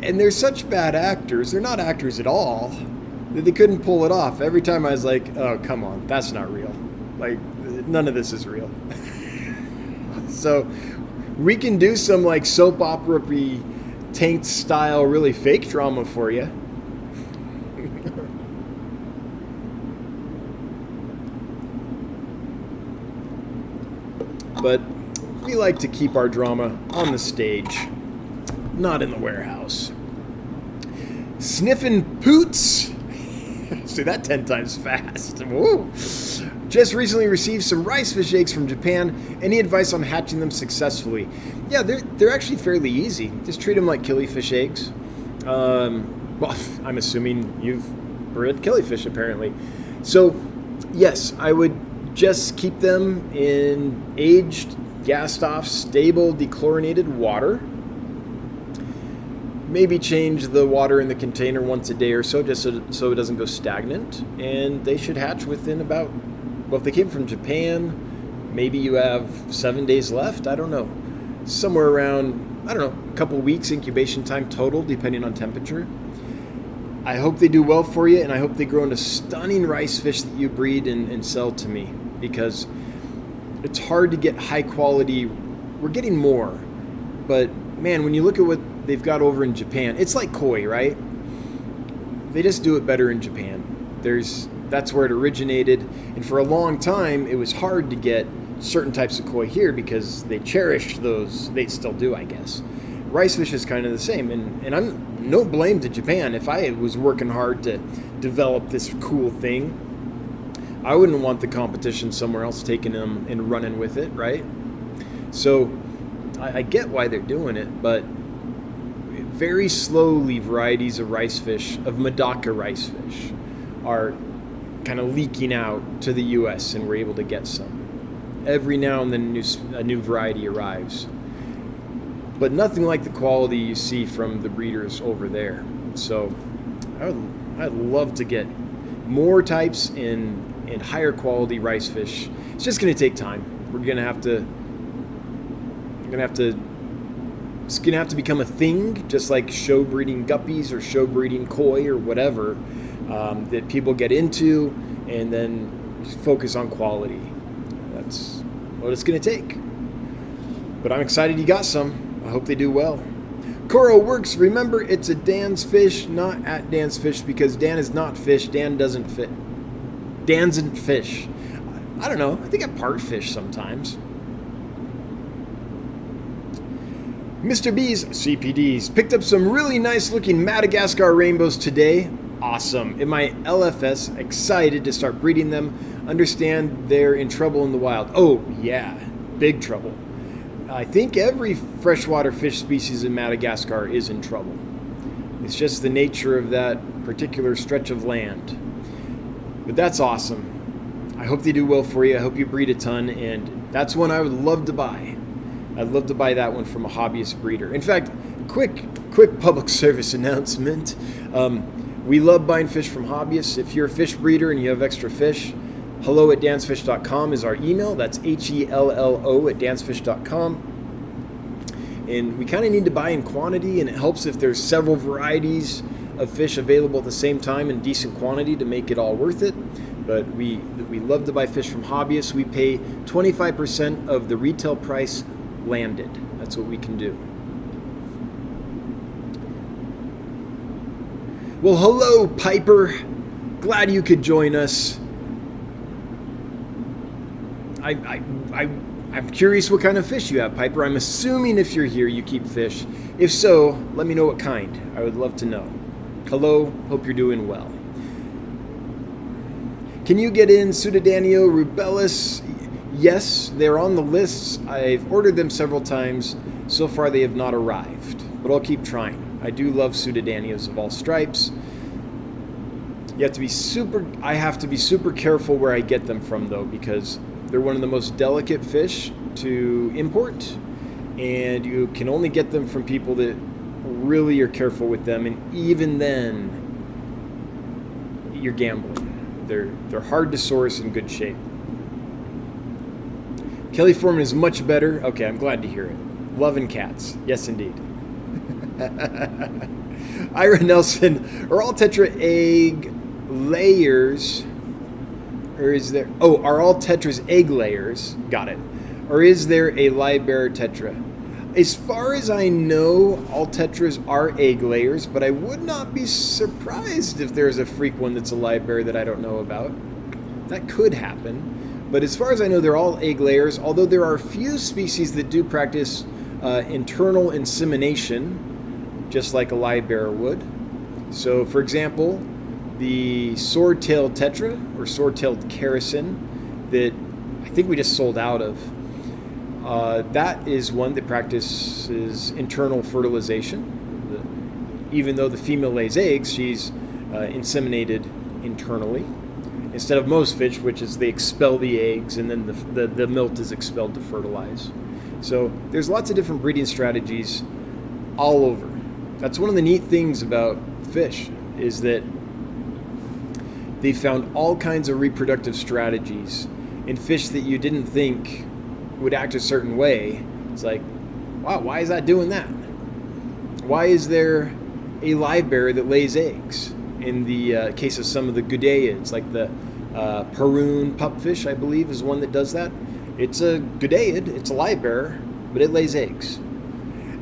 And they're such bad actors, they're not actors at all, that they couldn't pull it off. Every time I was like, oh, come on, that's not real. Like, none of this is real. So we can do some like soap opera-y, Tanked style, really fake drama for you. But we like to keep our drama on the stage, not in the warehouse. Sniffin' Poots. Say that 10 times fast. Woo. Just recently received some rice fish eggs from Japan. Any advice on hatching them successfully? Yeah, they're actually fairly easy. Just treat them like killifish eggs. Well, I'm assuming you've bred killifish apparently. So, yes, I would just keep them in aged, gassed off, stable, dechlorinated water. Maybe change the water in the container once a day or so, just so it doesn't go stagnant. And they should hatch within about, well, if they came from Japan, maybe you have 7 days left. I don't know. Somewhere around, I don't know, a couple weeks incubation time total, depending on temperature. I hope they do well for you, and I hope they grow into stunning rice fish that you breed and sell to me, because it's hard to get high quality. We're getting more, but man, when you look at what they've got over in Japan, it's like koi, right? They just do it better in Japan. That's where it originated, and for a long time it was hard to get certain types of koi here because they cherished those. They still do, I guess. Rice fish is kind of the same, and I'm no blame to Japan. If I was working hard to develop this cool thing, I wouldn't want the competition somewhere else taking them and running with it, right? So I get why they're doing it, but very slowly varieties of rice fish, of Medaka rice fish, are kind of leaking out to the U.S., and we're able to get some. Every now and then a new variety arrives. but nothing like the quality you see from the breeders over there. So I'd love to get more types and higher quality rice fish. It's just going to take time. It's going to have to become a thing, just like show breeding guppies or show breeding koi or whatever, that people get into and then focus on quality. That's what it's going to take. But I'm excited you got some. I hope they do well. Coro Works, remember it's a Dan's Fish, not at Dan's Fish, because Dan is not fish. Dan doesn't fit. Dan's isn't fish. I don't know. I think I part fish sometimes. Mr. B's CPDs picked up some really nice looking Madagascar rainbows today. Awesome. In my LFS, excited to start breeding them. Understand they're in trouble in the wild. Oh, yeah. Big trouble. I think every freshwater fish species in Madagascar is in trouble. It's just the nature of that particular stretch of land. But that's awesome. I hope they do well for you. I hope you breed a ton, and that's one I would love to buy. I'd love to buy that one from a hobbyist breeder. In fact, quick public service announcement. We love buying fish from hobbyists. If you're a fish breeder and you have extra fish, hello@dansfish.com is our email. That's HELLO@dansfish.com. And we kind of need to buy in quantity, and it helps if there's several varieties of fish available at the same time in decent quantity to make it all worth it. But we love to buy fish from hobbyists. We pay 25% of the retail price landed. That's what we can do. Well, hello, Piper. Glad you could join us. I'm curious what kind of fish you have, Piper. I'm assuming if you're here, you keep fish. If so, let me know what kind. I would love to know. Hello, hope you're doing well. Can you get in Pseudodanio rubellus? Yes, they're on the lists. I've ordered them several times. So far, they have not arrived, but I'll keep trying. I do love Pseudodanios of all stripes. I have to be super careful where I get them from, though, because they're one of the most delicate fish to import, and you can only get them from people that really are careful with them, and even then, you're gambling. They're hard to source in good shape. Kelly Foreman is much better. Okay, I'm glad to hear it. Loving cats. Yes, indeed. Ira Nelson, are all Tetra egg layers, or is there, are all Tetra's egg layers, got it, or is there a live bearer Tetra? As far as I know, all Tetras are egg layers, but I would not be surprised if there's a freak one that's a live bearer that I don't know about. That could happen. But as far as I know, they're all egg layers, although there are a few species that do practice internal insemination, just like a live bearer would. So, for example, the sword-tailed tetra, or sword-tailed kerosene, that I think we just sold out of, that is one that practices internal fertilization. Even though the female lays eggs, she's inseminated internally, instead of most fish, which is they expel the eggs and then the milk is expelled to fertilize. So there's lots of different breeding strategies all over. That's one of the neat things about fish, is that they found all kinds of reproductive strategies in fish that you didn't think would act a certain way. It's like, wow, why is that doing that? Why is there a live bearer that lays eggs? In the case of some of the Gudeids, like the Peroon pupfish, I believe, is one that does that. It's a Gudeid, it's a live bearer, but it lays eggs.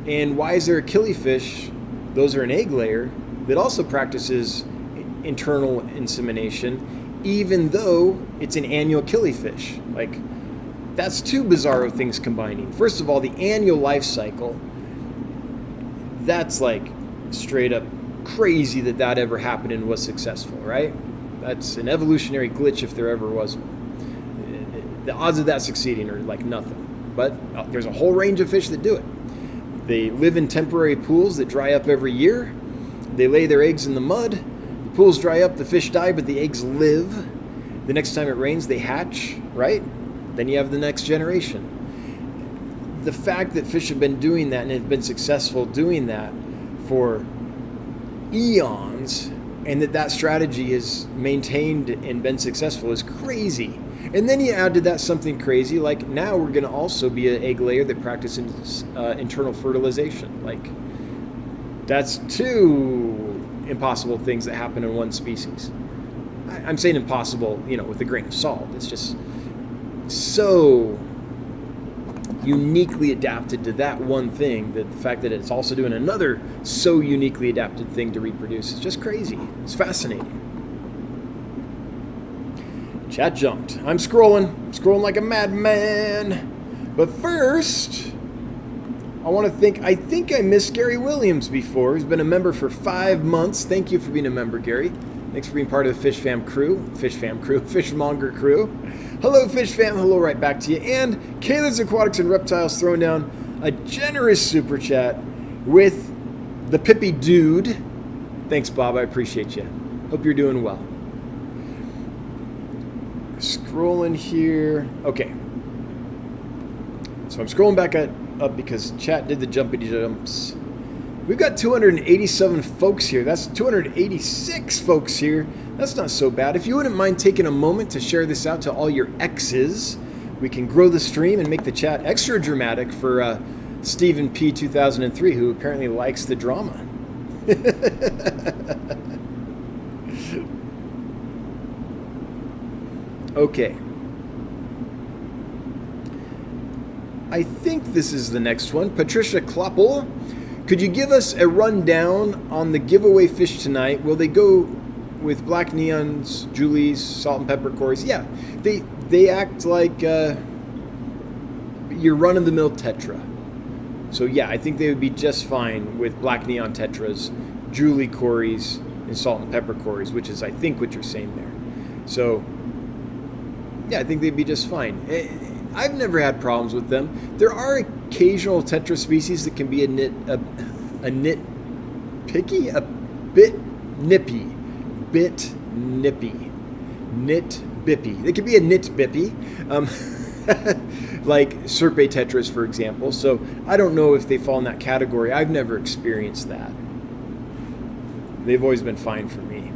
And why is there a killifish, those are an egg layer, that also practices internal insemination, even though it's an annual killifish? Like, that's two bizarro things combining. First of all, the annual life cycle, that's like straight up crazy that ever happened and was successful, right? That's an evolutionary glitch if there ever was one. The odds of that succeeding are like nothing. But there's a whole range of fish that do it. They live in temporary pools that dry up every year. They lay their eggs in the mud. The pools dry up, the fish die, but the eggs live. The next time it rains, they hatch, right? Then you have the next generation. the fact that fish have been doing that and have been successful doing that for eons, and that strategy is maintained and been successful is crazy. And then you add to that something crazy like now we're going to also be an egg layer that practices internal fertilization. Like, that's two impossible things that happen in one species. I'm saying impossible, with a grain of salt. It's just so uniquely adapted to that one thing that the fact that it's also doing another so uniquely adapted thing to reproduce is just crazy. It's fascinating. Chat jumped. I'm scrolling like a madman. But first, I think I missed Gary Williams before. He's been a member for 5 months. Thank you for being a member, Gary. Thanks for being part of the Fishmonger crew. Hello, Fish Fam. Hello right back to you. And Kayla's Aquatics and Reptiles throwing down a generous super chat with the Pippy Dude. Thanks, Bob. I appreciate you. Hope you're doing well. Scrolling here. Okay. So I'm scrolling back up because chat did the jumpity jumps. We've got 287 folks here. That's 286 folks here. That's not so bad. If you wouldn't mind taking a moment to share this out to all your exes, we can grow the stream and make the chat extra dramatic for Stephen P. 2003, who apparently likes the drama. Okay. I think this is the next one. Patricia Kloppel. Could you give us a rundown on the giveaway fish tonight? Will they go with black neons, Julie's, salt and pepper cories? Yeah, they act like your run-of-the-mill Tetra. So yeah, I think they would be just fine with black neon Tetras, Julie cories, and salt and pepper cories, which is I think what you're saying there. So yeah, I think they'd be just fine. I've never had problems with them. There are occasional Tetra species that can be a bit nippy. They can be a nit bippy. Like Serpe Tetras, for example. So I don't know if they fall in that category. I've never experienced that. They've always been fine for me.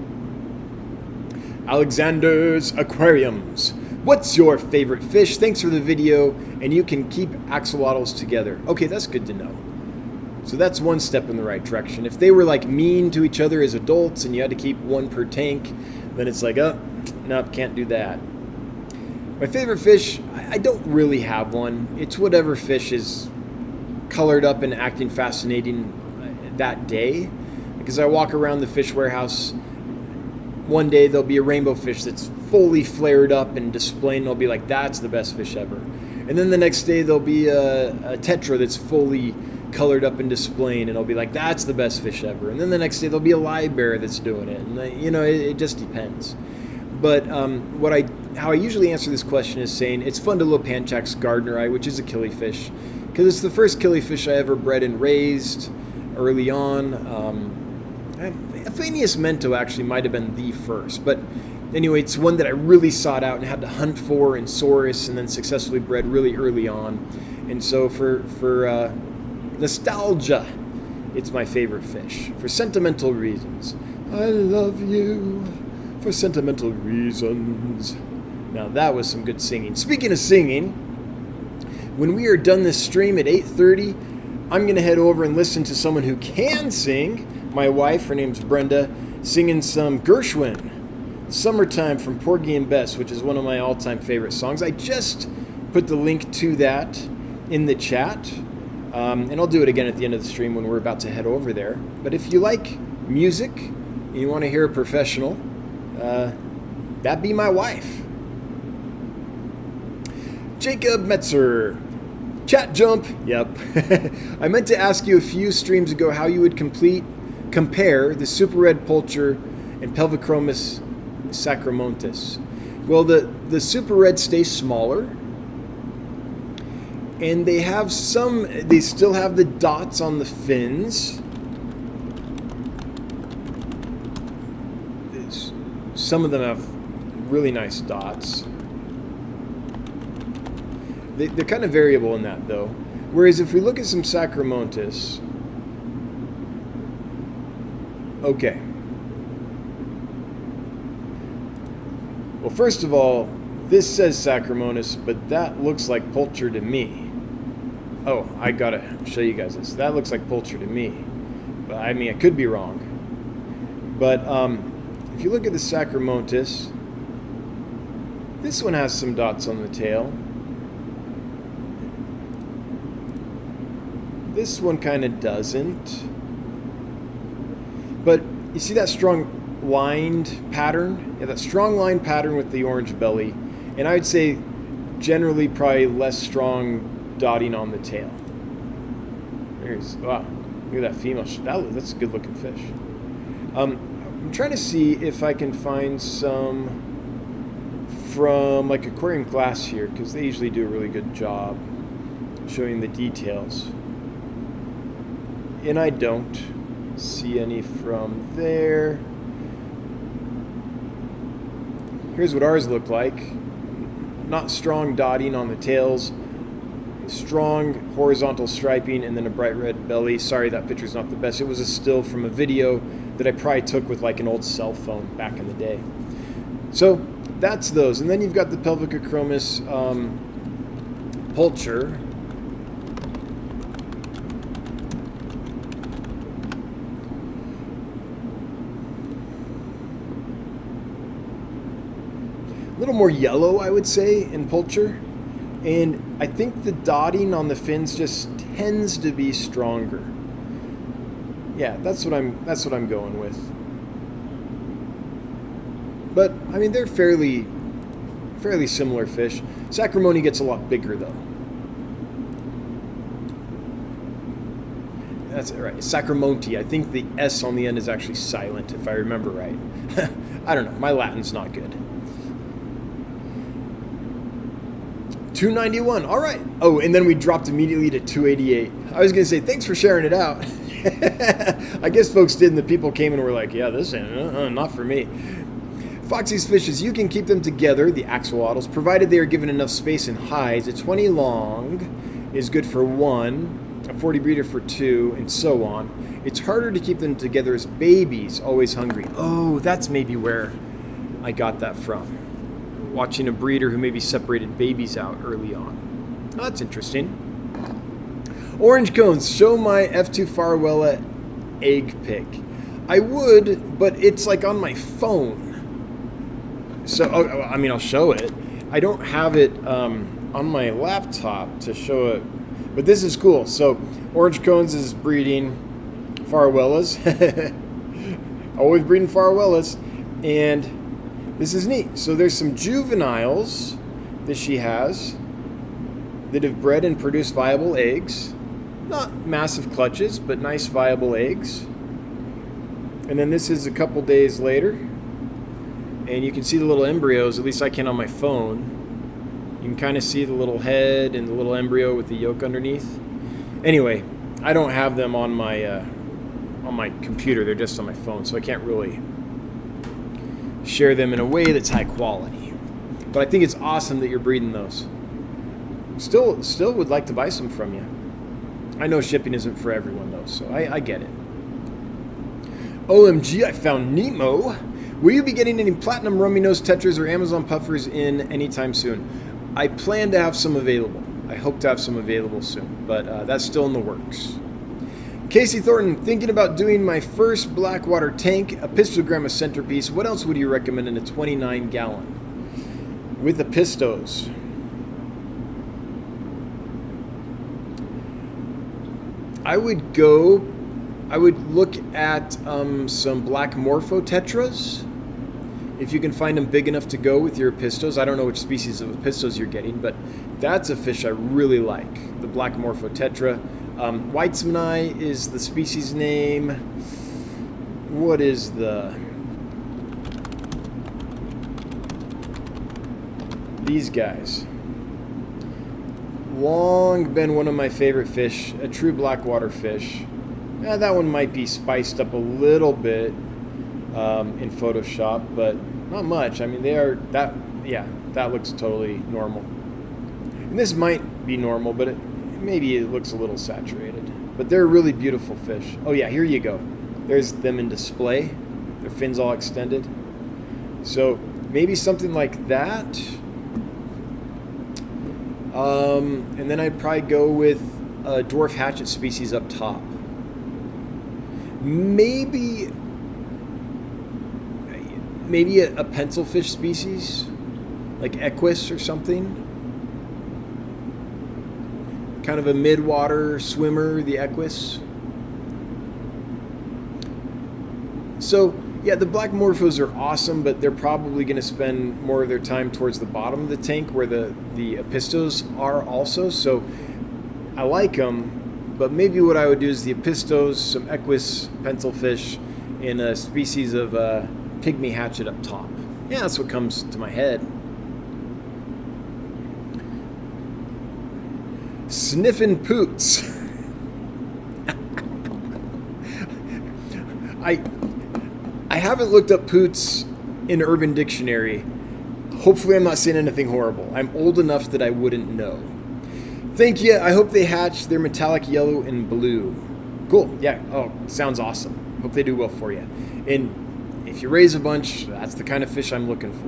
Alexander's Aquariums. What's your favorite fish? Thanks for the video, and you can keep axolotls together. Okay, that's good to know. So that's one step in the right direction. If they were like mean to each other as adults and you had to keep one per tank, then it's like, oh, nope, can't do that. My favorite fish, I don't really have one. It's whatever fish is colored up and acting fascinating that day. Because I walk around the fish warehouse, one day there'll be a rainbow fish that's fully flared up and displayed, and I'll be like, that's the best fish ever. And then the next day there'll be a Tetra that's fully colored up and displayed, and I'll be like, that's the best fish ever. And then the next day there'll be a live bear that's doing it. And it just depends. But how I usually answer this question is saying it's Fundula panchax gardneri, which is a killifish, because it's the first killifish I ever bred and raised early on. Aphanius mento actually might have been the first, but anyway, it's one that I really sought out and had to hunt for in Saurus, and then successfully bred really early on. And so for nostalgia, it's my favorite fish. For sentimental reasons, I love you for sentimental reasons. Now that was some good singing. Speaking of singing, when we are done this stream at 8:30, I'm going to head over and listen to someone who can sing. My wife, her name's Brenda, singing some Gershwin, Summertime from Porgy and Bess, which is one of my all-time favorite songs. I just put the link to that in the chat, and I'll do it again at the end of the stream when we're about to head over there. But if you like music and you want to hear a professional, that'd be my wife. Jacob Metzer. Chat jump. Yep. I meant to ask you a few streams ago how you would compare the Super Red Pulcher and Pelvichromis sacramontis. Well, the Super Red stays smaller, and they still have the dots on the fins. Some of them have really nice dots. They're kind of variable in that, though. Whereas if we look at some Sacramontis, okay. Well, first of all, this says Sacramontis, but that looks like Pulcher to me. Oh, I gotta show you guys this. That looks like Pulcher to me. But I mean, I could be wrong. But if you look at the Sacramontis, this one has some dots on the tail. This one kind of doesn't. But you see that strong lined pattern? Yeah, that strong line pattern with the orange belly. And I would say generally probably less strong dotting on the tail. There's, wow, look at that female. That's a good looking fish. I'm trying to see if I can find some from like Aquarium Glass here, because they usually do a really good job showing the details. And I don't see any from there. Here's what ours look like. Not strong dotting on the tails, strong horizontal striping, and then a bright red belly. Sorry, that picture's not the best. It was a still from a video that I probably took with like an old cell phone back in the day. So that's those. And then you've got the Pelvicochromis Pulcher. A little more yellow, I would say, in Pulcher. And I think the dotting on the fins just tends to be stronger. Yeah, that's what I'm going with. But I mean, they're fairly similar fish. Sacramone gets a lot bigger though. That's right. Sacramonti. I think the S on the end is actually silent, if I remember right. I don't know. My Latin's not good. 291. All right. Oh, and then we dropped immediately to 288. I was going to say, thanks for sharing it out. I guess folks did, and the people came and were like, yeah, this ain't not for me. Foxy's fishes, you can keep them together, the axolotls, provided they are given enough space and hides. A 20 long is good for 1, a 40 breeder for 2, and so on. It's harder to keep them together as babies, always hungry. Oh, that's maybe where I got that from. Watching a breeder who maybe separated babies out early on. Oh, that's interesting. Orange cones, show my F2 Farwella egg pic. I would, but it's like on my phone. So, I mean, I'll show it. I don't have it on my laptop to show it, but this is cool. So, Orange Cones is breeding Farwellas. Always breeding Farwellas. And this is neat. So, there's some juveniles that she has that have bred and produced viable eggs. Not massive clutches, but nice viable eggs. And then this is a couple days later. And you can see the little embryos, at least I can on my phone. You can kind of see the little head and the little embryo with the yolk underneath. Anyway, I don't have them on my computer. They're just on my phone, so I can't really share them in a way that's high quality. But I think it's awesome that you're breeding those. Still would like to buy some from you. I know shipping isn't for everyone though, so I get it. OMG, I found Nemo. Will you be getting any platinum rummy nose tetras or Amazon puffers in anytime soon? I plan to have some available. I hope to have some available soon, but that's still in the works. Casey Thornton, thinking about doing my first Blackwater tank, a pistogramma centerpiece. What else would you recommend in a 29 gallon? With the pistos. I would look at some black morpho tetras. If you can find them big enough to go with your pistos. I don't know which species of pistos you're getting, but that's a fish I really like. The black morpho tetra. Weitzmanni is the species name. What is these guys? Long been one of my favorite fish, a true blackwater fish. Yeah, that one might be spiced up a little bit in Photoshop, but not much. I mean, that looks totally normal. And this might be normal, but maybe it looks a little saturated, but they're a really beautiful fish. Oh yeah, here you go. There's them in display. Their fins all extended. So maybe something like that. And then I'd probably go with a dwarf hatchet species up top. Maybe a pencilfish species, like equus or something. Kind of a mid-water swimmer, the equus. So, yeah, the black morphos are awesome, but they're probably going to spend more of their time towards the bottom of the tank where the apistos are also. So I like them, but maybe what I would do is the apistos, some equus, pencilfish, and a species of pygmy hatchet up top. Yeah, that's what comes to my head. Sniffin' poots. I haven't looked up poots in Urban Dictionary. Hopefully I'm not saying anything horrible. I'm old enough that I wouldn't know. Thank you. I hope they hatch. They're metallic yellow and blue. Cool. Yeah. Oh, sounds awesome. Hope they do well for you. And if you raise a bunch, that's the kind of fish I'm looking for.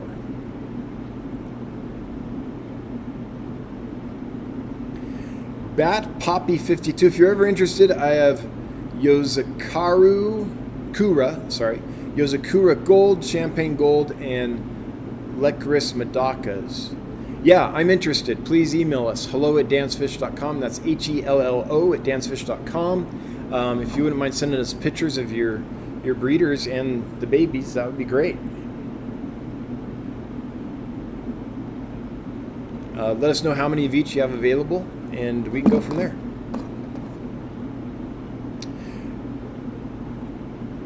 Bat Poppy 52. If you're ever interested, I have Yozakura Gold, Champagne Gold, and Lecris Medacas. Yeah, I'm interested. Please email us. hello@dansfish.com. That's HELLO@dansfish.com. If you wouldn't mind sending us pictures of your breeders and the babies, that would be great. Let us know how many of each you have available, and we can go from there.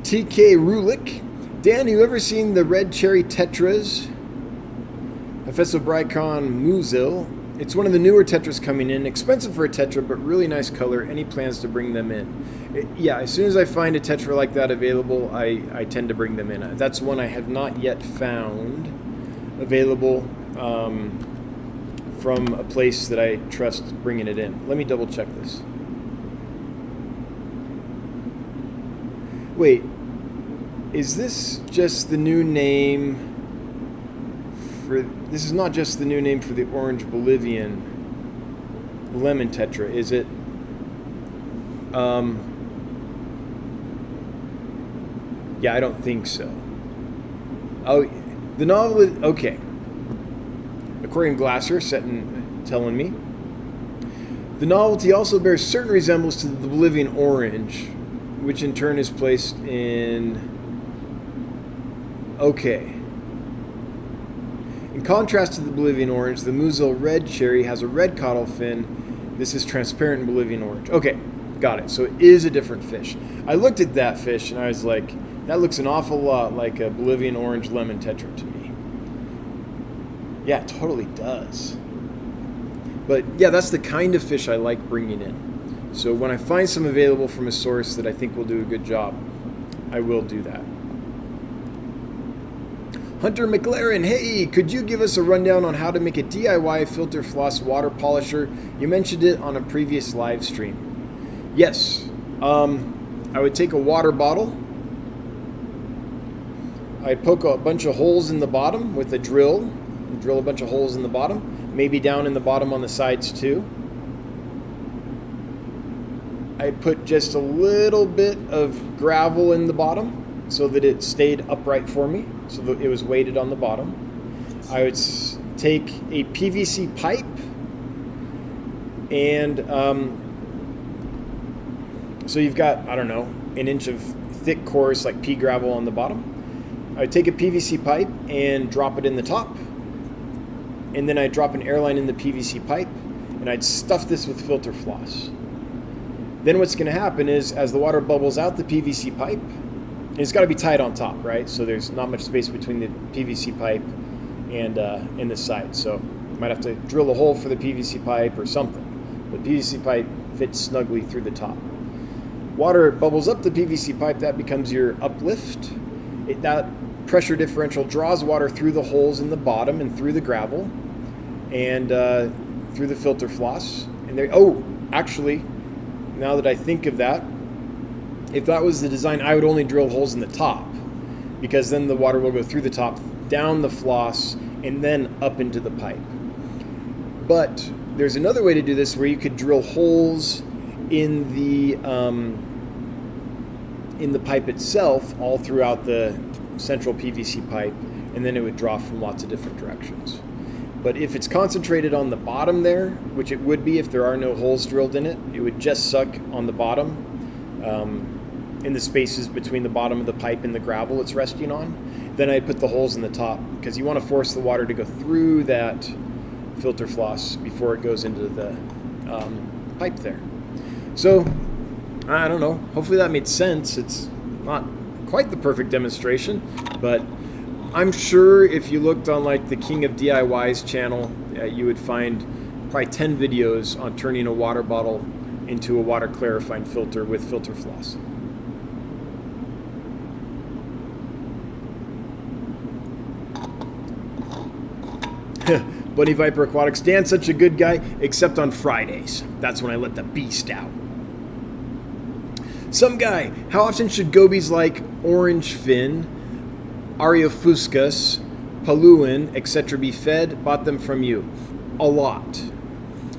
TK Rulik. Dan, you ever seen the red cherry tetras? Ephesobricon musil. It's one of the newer tetras coming in. Expensive for a tetra, but really nice color. Any plans to bring them in? Yeah, as soon as I find a tetra like that available, I tend to bring them in. That's one I have not yet found available from a place that I trust bringing it in. Let me double check this. Wait, is this just the new name for... This is not just the new name for the orange Bolivian lemon tetra, is it? Yeah, I don't think so. Oh, the novel... Okay. Aquarium Glasser telling me. The novelty also bears certain resemblance to the Bolivian orange, which in turn is placed in... Okay. In contrast to the Bolivian orange, the Musil red cherry has a red caudal fin. This is transparent in Bolivian orange. Okay, got it. So it is a different fish. I looked at that fish and I was like, that looks an awful lot like a Bolivian orange lemon tetra to me. Yeah, it totally does. But yeah, that's the kind of fish I like bringing in. So when I find some available from a source that I think will do a good job, I will do that. Hunter McLaren, hey, could you give us a rundown on how to make a DIY filter floss water polisher? You mentioned it on a previous live stream. Yes. I would take a water bottle. I'd poke a bunch of holes in the bottom with a drill. Drill a bunch of holes in the bottom, maybe down in the bottom on the sides too. I put just a little bit of gravel in the bottom so that it stayed upright for me, so that it was weighted on the bottom. I would take a PVC pipe and so you've got, I don't know, an inch of thick coarse like pea gravel on the bottom. I would take a PVC pipe and drop it in the top. And then I'd drop an airline in the PVC pipe, and I'd stuff this with filter floss. Then what's going to happen is, as the water bubbles out the PVC pipe, and it's got to be tight on top, right? So there's not much space between the PVC pipe and the side. So you might have to drill a hole for the PVC pipe or something. The PVC pipe fits snugly through the top. Water bubbles up the PVC pipe, that becomes your uplift. That pressure differential draws water through the holes in the bottom and through the gravel and through the filter floss. And there, Actually, now that I think of that, if that was the design, I would only drill holes in the top, because then the water will go through the top, down the floss, and then up into the pipe. But there's another way to do this where you could drill holes in the pipe itself all throughout the central PVC pipe, and then it would draw from lots of different directions. But if it's concentrated on the bottom there, which it would be if there are no holes drilled in it, it would just suck on the bottom, in the spaces between the bottom of the pipe and the gravel it's resting on. Then I'd put the holes in the top, because you want to force the water to go through that filter floss before it goes into the pipe there. So, I don't know. Hopefully that made sense. It's not quite the perfect demonstration, but I'm sure if you looked on like the King of DIY's channel, you would find probably 10 videos on turning a water bottle into a water clarifying filter with filter floss. Bunny Viper Aquatics. Dan's such a good guy, except on Fridays. That's when I let the beast out. Some guy, how often should gobies like orange fin, Ariofuscus, Paluin, etc. be fed? Bought them from you. A lot.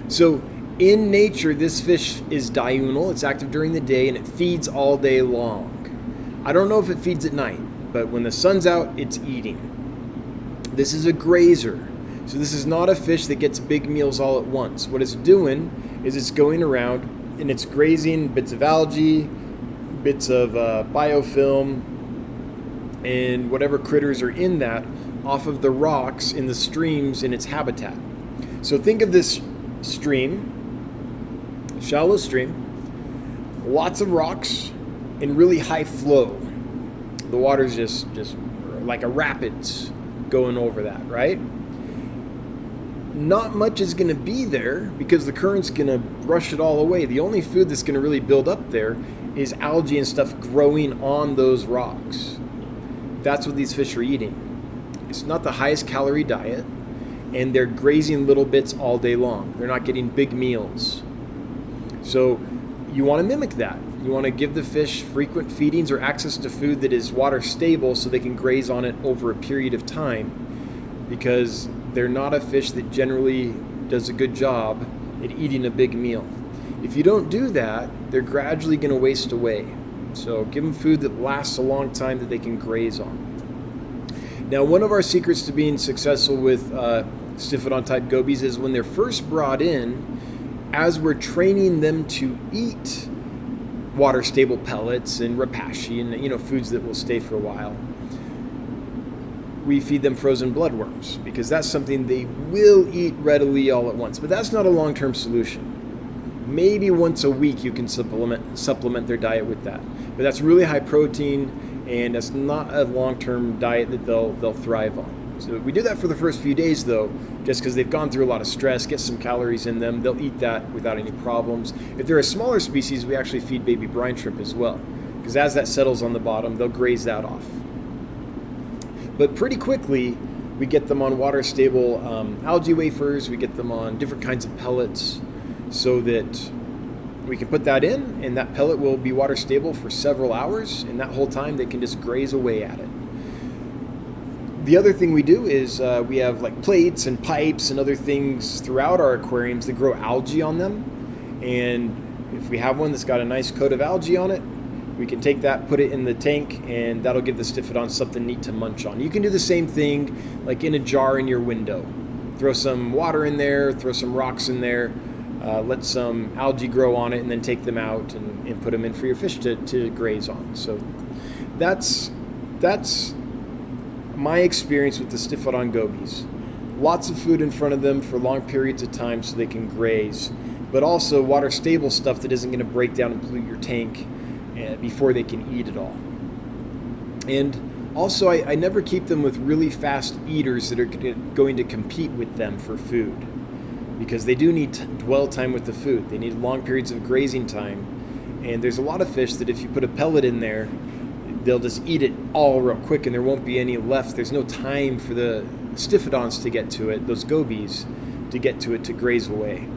So in nature, this fish is diurnal. It's active during the day and it feeds all day long. I don't know if it feeds at night, but when the sun's out, it's eating. This is a grazer. So this is not a fish that gets big meals all at once. What it's doing is it's going around and it's grazing bits of algae, bits of biofilm, and whatever critters are in that off of the rocks in the streams in its habitat. So think of this stream, shallow stream, lots of rocks and really high flow. The water's just like a rapids going over that, right? Not much is going to be there because the current's going to brush it all away. The only food that's going to really build up there is algae and stuff growing on those rocks. That's what these fish are eating. It's not the highest calorie diet, and they're grazing little bits all day long. They're not getting big meals. So you want to mimic that. You want to give the fish frequent feedings or access to food that is water stable so they can graze on it over a period of time, because they're not a fish that generally does a good job at eating a big meal. If you don't do that, they're gradually going to waste away. So give them food that lasts a long time that they can graze on. Now, one of our secrets to being successful with Stiphodon type gobies is when they're first brought in, as we're training them to eat water stable pellets and rapashi and foods that will stay for a while, we feed them frozen bloodworms, because that's something they will eat readily all at once. But that's not a long-term solution. Maybe once a week you can supplement their diet with that. But that's really high protein, and that's not a long-term diet that they'll thrive on. So we do that for the first few days, though, just because they've gone through a lot of stress, get some calories in them. They'll eat that without any problems. If they're a smaller species, we actually feed baby brine shrimp as well, because as that settles on the bottom, they'll graze that off. But pretty quickly, we get them on water-stable algae wafers. We get them on different kinds of pellets so that we can put that in, and that pellet will be water-stable for several hours, and that whole time they can just graze away at it. The other thing we do is we have like plates and pipes and other things throughout our aquariums that grow algae on them. And if we have one that's got a nice coat of algae on it, we can take that, put it in the tank, and that'll give the Stiphodon something neat to munch on. You can do the same thing like in a jar in your window. Throw some water in there, throw some rocks in there, let some algae grow on it, and then take them out and put them in for your fish to graze on. So that's my experience with the Stiphodon gobies. Lots of food in front of them for long periods of time so they can graze, but also water stable stuff that isn't going to break down and pollute your tank before they can eat it all. And also, I never keep them with really fast eaters that are going to compete with them for food, because they do need dwell time with the food. They need long periods of grazing time. And there's a lot of fish that if you put a pellet in there, they'll just eat it all real quick and there won't be any left. There's no time for the Stiphodons to get to it, those gobies, to get to it to graze away.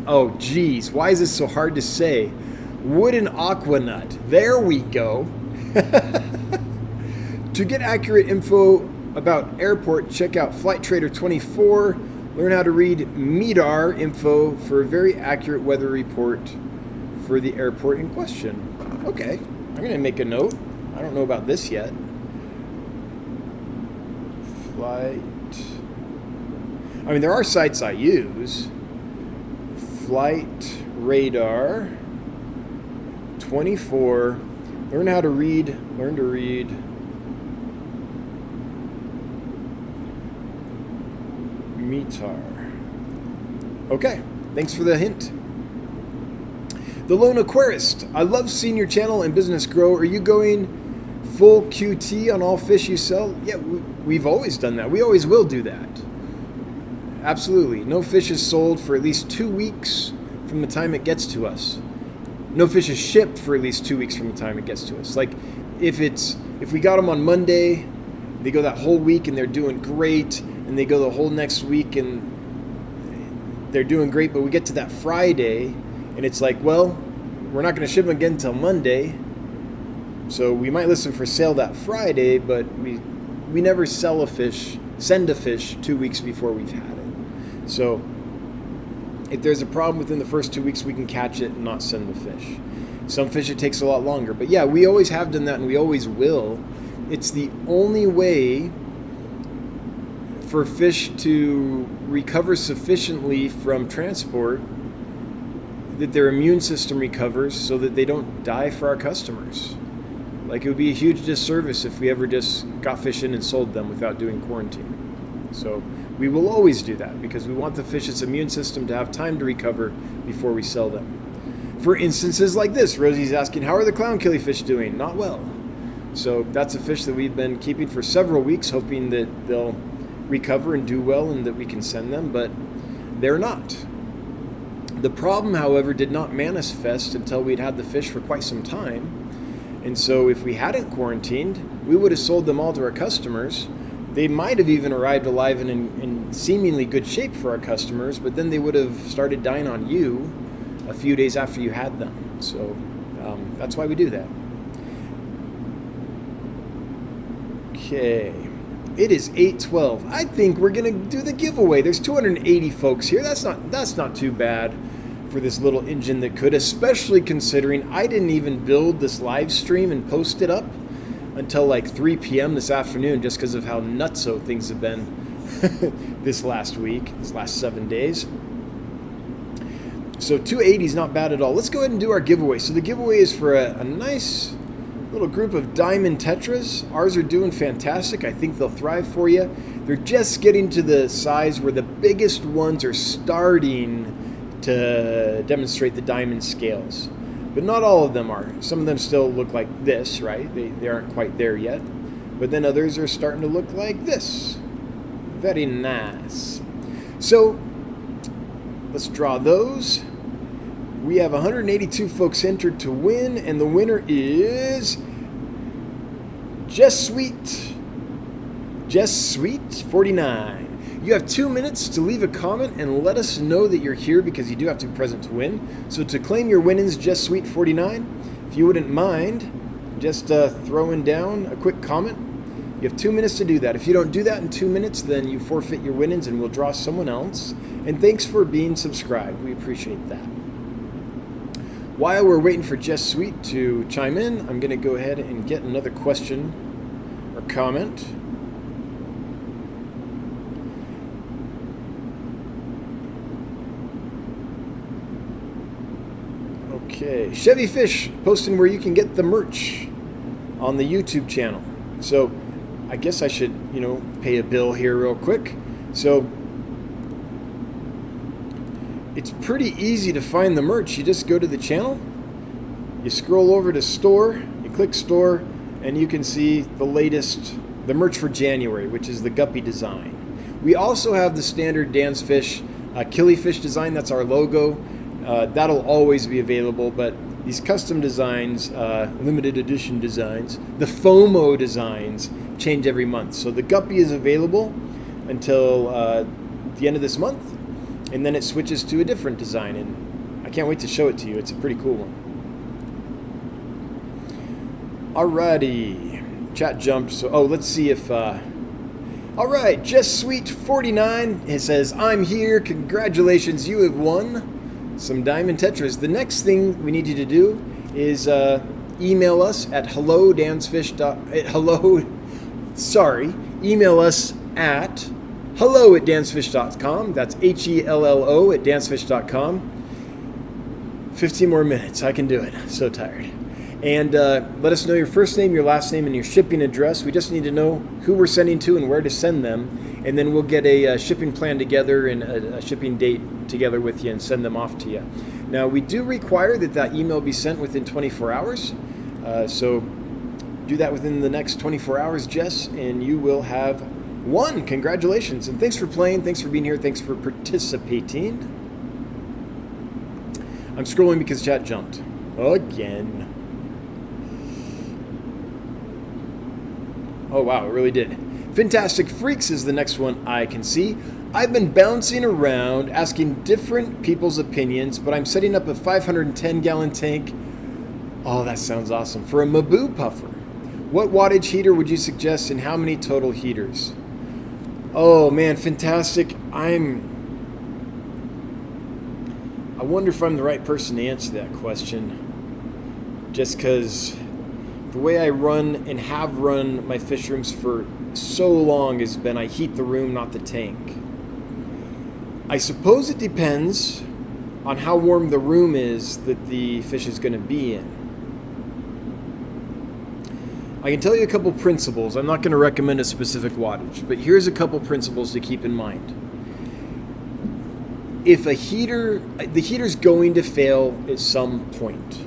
oh geez, why is this so hard to say? Wooden aqua nut. There we go. To get accurate info about airport, check out Flight Trader 24. Learn how to read MEDAR info for a very accurate weather report for the airport in question. Okay, I'm going to make a note. I don't know about this yet. Flight. I mean, there are sites I use. Flight Radar 24. Learn to read METAR. Okay, thanks for the hint. The Lone Aquarist. I love seeing your channel and business grow. Are you going full QT on all fish you sell? Yeah, we've always done that. We always will do that. Absolutely. No fish is sold for at least 2 weeks from the time it gets to us. No fish is shipped for at least 2 weeks from the time it gets to us. Like if we got them on Monday, they go that whole week and they're doing great, and they go the whole next week and they're doing great, but we get to that Friday and it's like, well, we're not going to ship them again until Monday. So we might list them for sale that Friday, but we never send a fish 2 weeks before we've had it. So if there's a problem within the first 2 weeks, we can catch it and not send the fish. Some fish it takes a lot longer. But yeah, we always have done that and we always will. It's the only way for fish to recover sufficiently from transport that their immune system recovers so that they don't die for our customers. Like, it would be a huge disservice if we ever just got fish in and sold them without doing quarantine. So we will always do that because we want the fish's immune system to have time to recover before we sell them. For instances like this, Rosie's asking, how are the clown killifish doing? Not well. So that's a fish that we've been keeping for several weeks, hoping that they'll recover and do well and that we can send them, but they're not. The problem, however, did not manifest until we'd had the fish for quite some time. And so if we hadn't quarantined, we would have sold them all to our customers. They might have even arrived alive and in seemingly good shape for our customers, but then they would have started dying on you a few days after you had them. So that's why we do that. Okay. It is 8:12. I think we're gonna do the giveaway. There's 280 folks here. That's not too bad for this little engine that could, especially considering I didn't even build this live stream and post it up until like 3 p.m. this afternoon, just because of how nutso things have been this last 7 days. So 280 is not bad at all. Let's go ahead and do our giveaway. So the giveaway is for a nice little group of diamond tetras. Ours are doing fantastic. I think they'll thrive for you. They're just getting to the size where the biggest ones are starting to demonstrate the diamond scales. But not all of them are. Some of them still look like this, right? They aren't quite there yet. But then others are starting to look like this. Very nice. So let's draw those. We have 182 folks entered to win, and the winner is Just Sweet 49. You have 2 minutes to leave a comment and let us know that you're here, because you do have to be present to win. So to claim your winnings, Just Sweet 49, if you wouldn't mind just throwing down a quick comment. You have 2 minutes to do that. If you don't do that in 2 minutes, then you forfeit your winnings and we'll draw someone else. And thanks for being subscribed. We appreciate that. While we're waiting for Just Sweet to chime in, I'm going to go ahead and get another question or comment. Okay, Chevy Fish posting where you can get the merch on the YouTube channel. So I guess I should, pay a bill here real quick. So it's pretty easy to find the merch. You just go to the channel, you scroll over to store, you click store, and you can see the merch for January, which is the guppy design. We also have the standard Dan's Fish killifish design. That's our logo. That'll always be available, but these custom designs, limited edition designs, the FOMO designs change every month. So the guppy is available. until the end of this month, and then it switches to a different design, and I can't wait to show it to you. It's a pretty cool one. Alrighty, chat jumped. So let's see if all right, Just Sweet 49, it says, I'm here, congratulations, you have won some Diamond Tetras. The next thing we need you to do is email us at email us at hello@dansfish.com. That's HELLO@dansfish.com. 15 more minutes. I can do it. So tired. And let us know your first name, your last name, and your shipping address. We just need to know who we're sending to and where to send them. And then we'll get a shipping plan together and a shipping date together with you and send them off to you. Now, we do require that email be sent within 24 hours. So do that within the next 24 hours, Jess, and you will have won. Congratulations. And thanks for playing. Thanks for being here. Thanks for participating. I'm scrolling because chat jumped. Again. Oh, wow, it really did. Fantastic Freaks is the next one I can see. I've been bouncing around asking different people's opinions, but I'm setting up a 510-gallon tank. Oh, that sounds awesome. For a Maboo puffer. What wattage heater would you suggest and how many total heaters? Oh, man, fantastic. I wonder if I'm the right person to answer that question. Just because the way I run and have run my fish rooms for so long has been I heat the room, not the tank. I suppose it depends on how warm the room is that the fish is going to be in. I can tell you a couple principles. I'm not going to recommend a specific wattage, but here's a couple principles to keep in mind. If the heater's going to fail at some point.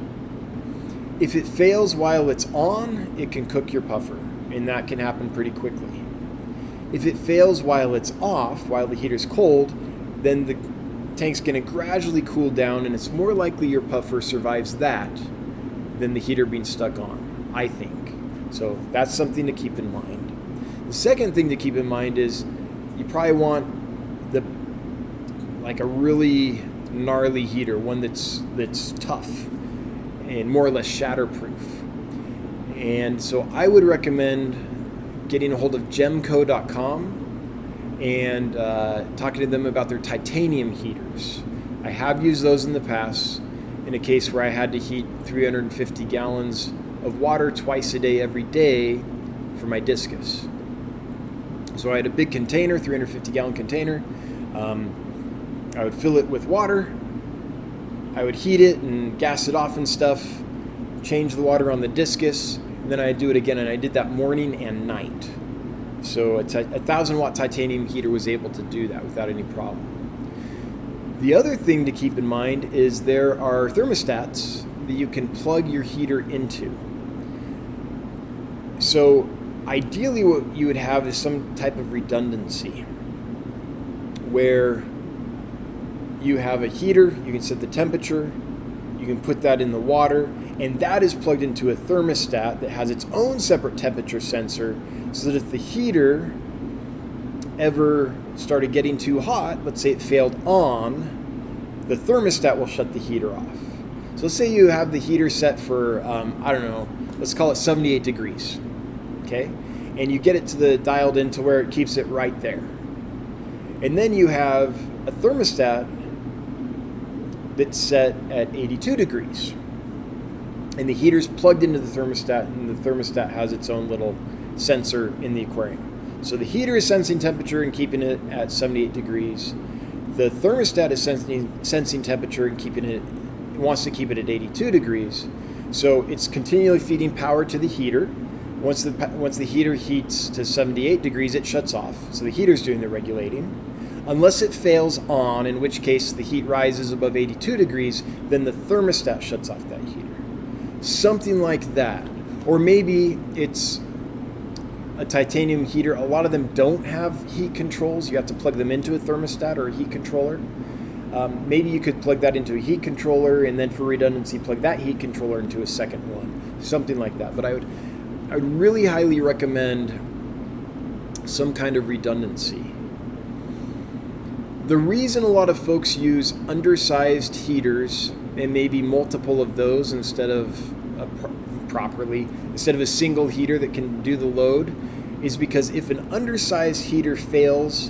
If it fails while it's on, it can cook your puffer, and that can happen pretty quickly. If it fails while it's off, while the heater's cold, then the tank's going to gradually cool down, and it's more likely your puffer survives that than the heater being stuck on, I think. So that's something to keep in mind. The second thing to keep in mind is you probably want like a really gnarly heater, one that's tough and more or less shatterproof. And so I would recommend getting a hold of gemco.com and talking to them about their titanium heaters. I have used those in the past in a case where I had to heat 350 gallons of water twice a day every day for my discus. So I had a big container, 350 gallon container. I would fill it with water. I would heat it and gas it off and stuff, change the water on the discus, and then I'd do it again, and I did that morning and night. So a 1,000-watt titanium heater was able to do that without any problem. The other thing to keep in mind is there are thermostats that you can plug your heater into. So ideally what you would have is some type of redundancy where you have a heater, you can set the temperature, you can put that in the water, and that is plugged into a thermostat that has its own separate temperature sensor, so that if the heater ever started getting too hot, let's say it failed on, the thermostat will shut the heater off. So let's say you have the heater set for, I don't know, let's call it 78 degrees, okay? And you get it dialed in to where it keeps it right there. And then you have a thermostat that's set at 82 degrees. And the heater's plugged into the thermostat, and the thermostat has its own little sensor in the aquarium. So the heater is sensing temperature and keeping it at 78 degrees. The thermostat is sensing temperature and wants to keep it at 82 degrees. So it's continually feeding power to the heater. Once the heater heats to 78 degrees, it shuts off. So the heater's doing the regulating. Unless it fails on, in which case the heat rises above 82 degrees, then the thermostat shuts off that heater. Something like that. Or maybe it's a titanium heater. A lot of them don't have heat controls. You have to plug them into a thermostat or a heat controller. Maybe you could plug that into a heat controller, and then for redundancy, plug that heat controller into a second one. Something like that. But I would really highly recommend some kind of redundancy. The reason a lot of folks use undersized heaters, and maybe multiple of those instead of instead of a single heater that can do the load, is because if an undersized heater fails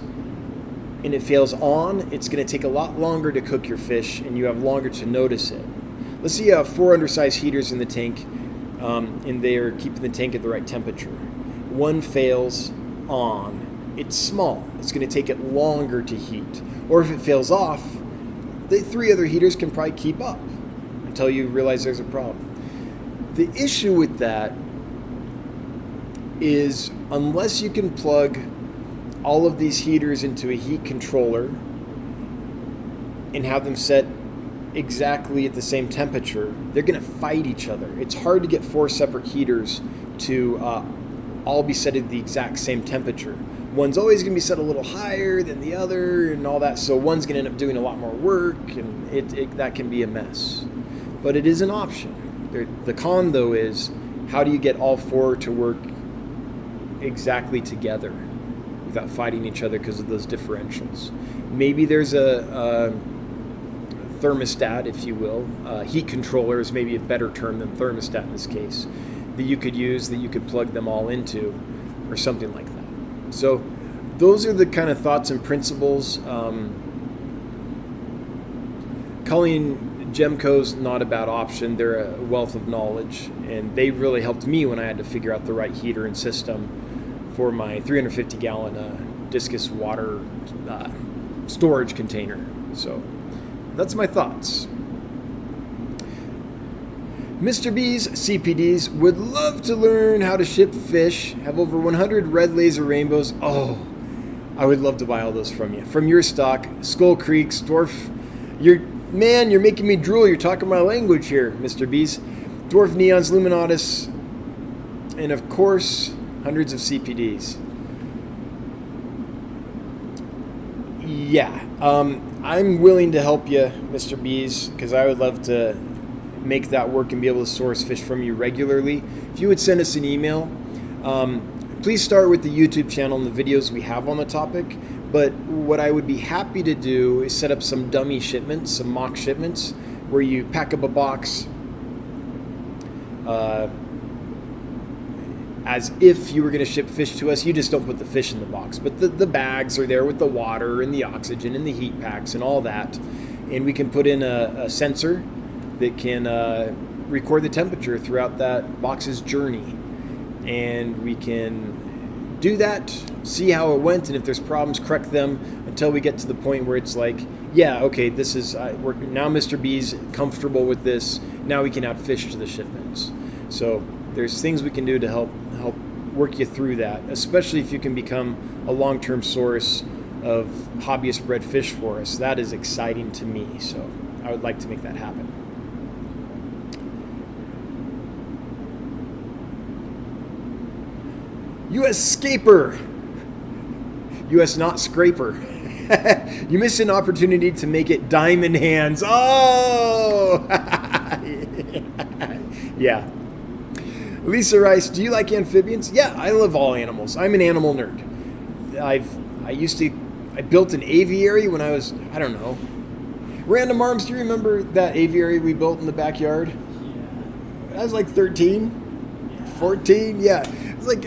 and it fails on, it's going to take a lot longer to cook your fish and you have longer to notice it. Let's say you have 4 undersized heaters in the tank and they're keeping the tank at the right temperature. One fails on, it's small. It's going to take it longer to heat. Or if it fails off, the 3 other heaters can probably keep up until you realize there's a problem. The issue with that is unless you can plug all of these heaters into a heat controller and have them set exactly at the same temperature, they're going to fight each other. It's hard to get 4 separate heaters to all be set at the exact same temperature. One's always going to be set a little higher than the other and all that, so one's going to end up doing a lot more work, and that can be a mess. But it is an option. The con, though, is how do you get all 4 to work exactly together without fighting each other because of those differentials? Maybe there's a thermostat, if you will. Heat controller is maybe a better term than thermostat in this case, that you could use, that you could plug them all into, or something like that. So those are the kind of thoughts and principles. Calling Gemco's not a bad option. They're a wealth of knowledge, and they really helped me when I had to figure out the right heater and system for my 350-gallon discus water storage container. So that's my thoughts. Mr. B's CPDs would love to learn how to ship fish. Have over 100 red laser rainbows. Oh, I would love to buy all those from you. From your stock, Skull Creeks, Dwarf. You're making me drool. You're talking my language here, Mr. B's. Dwarf Neons, Luminatus, and of course, hundreds of CPDs. Yeah, I'm willing to help you, Mr. B's, because I would love to make that work and be able to source fish from you regularly. If you would send us an email, please start with the YouTube channel and the videos we have on the topic. But what I would be happy to do is set up some dummy shipments, some mock shipments, where you pack up a box as if you were going to ship fish to us. You just don't put the fish in the box, but the bags are there with the water and the oxygen and the heat packs and all that. And we can put in a sensor that can record the temperature throughout that box's journey. And we can do that, see how it went, and if there's problems, correct them until we get to the point where it's like, yeah, okay, this is, now Mr. B's comfortable with this, now we can add fish to the shipments. So there's things we can do to help work you through that, especially if you can become a long-term source of hobbyist bred fish for us. That is exciting to me, so I would like to make that happen. U.S. Scaper. U.S. not scraper. You missed an opportunity to make it diamond hands. Oh! Yeah. Lisa Rice, do you like amphibians? Yeah, I love all animals. I'm an animal nerd. I built an aviary when I was, I don't know. Random Arms, do you remember that aviary we built in the backyard? Yeah. I was like 13, 14, yeah. It was like,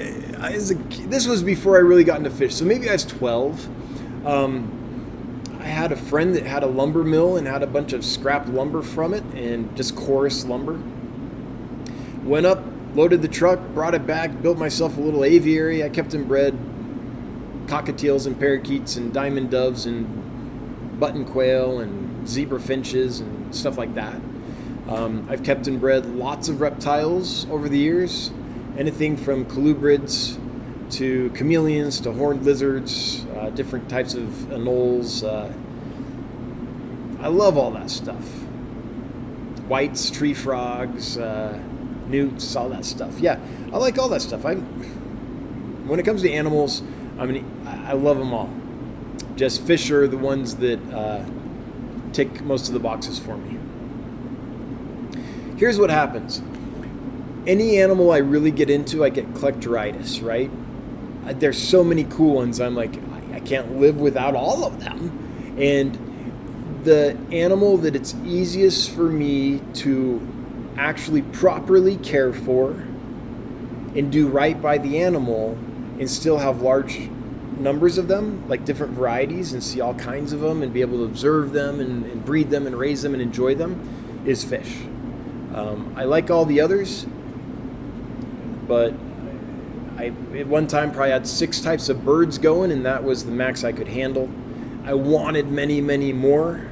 this was before I really got into fish, so maybe I was 12. I had a friend that had a lumber mill and had a bunch of scrap lumber from it and just chorus lumber. Went up, loaded the truck, brought it back, built myself a little aviary. I kept and bred cockatiels and parakeets and diamond doves and button quail and zebra finches and stuff like that. I've kept and bred lots of reptiles over the years. Anything from colubrids to chameleons to horned lizards, different types of anoles. I love all that stuff. Whites, tree frogs, newts, all that stuff. Yeah, I like all that stuff. When it comes to animals, I love them all. Just fish are the ones that tick most of the boxes for me. Here's what happens. Any animal I really get into, I get collectoritis, right? There's so many cool ones. I'm like, I can't live without all of them. And the animal that it's easiest for me to actually properly care for and do right by the animal and still have large numbers of them, like different varieties, and see all kinds of them and be able to observe them and breed them and raise them and enjoy them, is fish. I like all the others, but I at one time probably had 6 types of birds going, and that was the max I could handle. I wanted many, many more,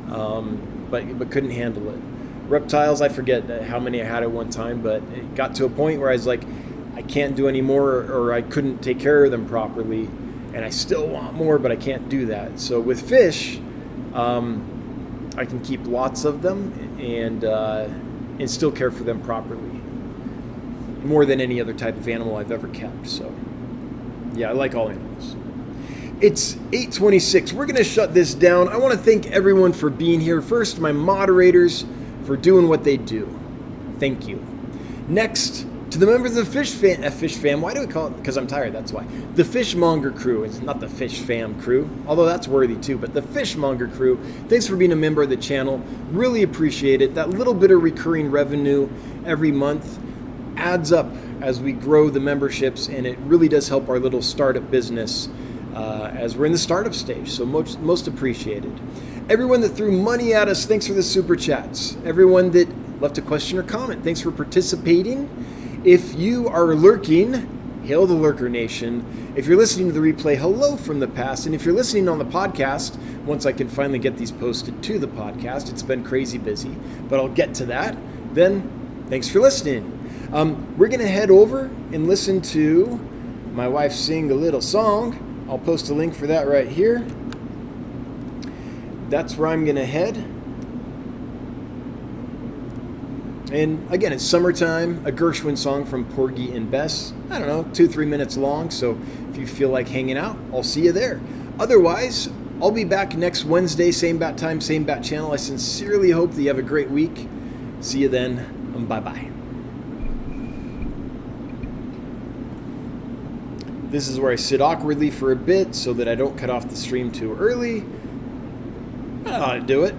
but couldn't handle it. Reptiles, I forget how many I had at one time, but it got to a point where I was like, I can't do any more, or I couldn't take care of them properly, and I still want more, but I can't do that. So with fish, I can keep lots of them and still care for them properly, more than any other type of animal I've ever kept. So yeah, I like all animals. It's 8:26. We're going to shut this down. I want to thank everyone for being here. First, my moderators for doing what they do. Thank you. Next, to the members of Fish Fam. Why do we call it? Because I'm tired, that's why. The Fishmonger crew. It's not the Fish Fam crew, although that's worthy too, but the Fishmonger crew. Thanks for being a member of the channel. Really appreciate it. That little bit of recurring revenue every month adds up as we grow the memberships, and it really does help our little startup business as we're in the startup stage. So most appreciated. Everyone that threw money at us, thanks for the super chats. Everyone that left a question or comment, thanks for participating. If you are lurking, hail the Lurker Nation. If you're listening to the replay, hello from the past. And if you're listening on the podcast, once I can finally get these posted to the podcast, it's been crazy busy, but I'll get to that. Then, thanks for listening. We're going to head over and listen to my wife sing a little song. I'll post a link for that right here. That's where I'm going to head. And again, it's summertime, a Gershwin song from Porgy and Bess. I don't know, 2-3 minutes long. So if you feel like hanging out, I'll see you there. Otherwise, I'll be back next Wednesday, same bat time, same bat channel. I sincerely hope that you have a great week. See you then. Bye-bye. This is where I sit awkwardly for a bit so that I don't cut off the stream too early. I know how to do it.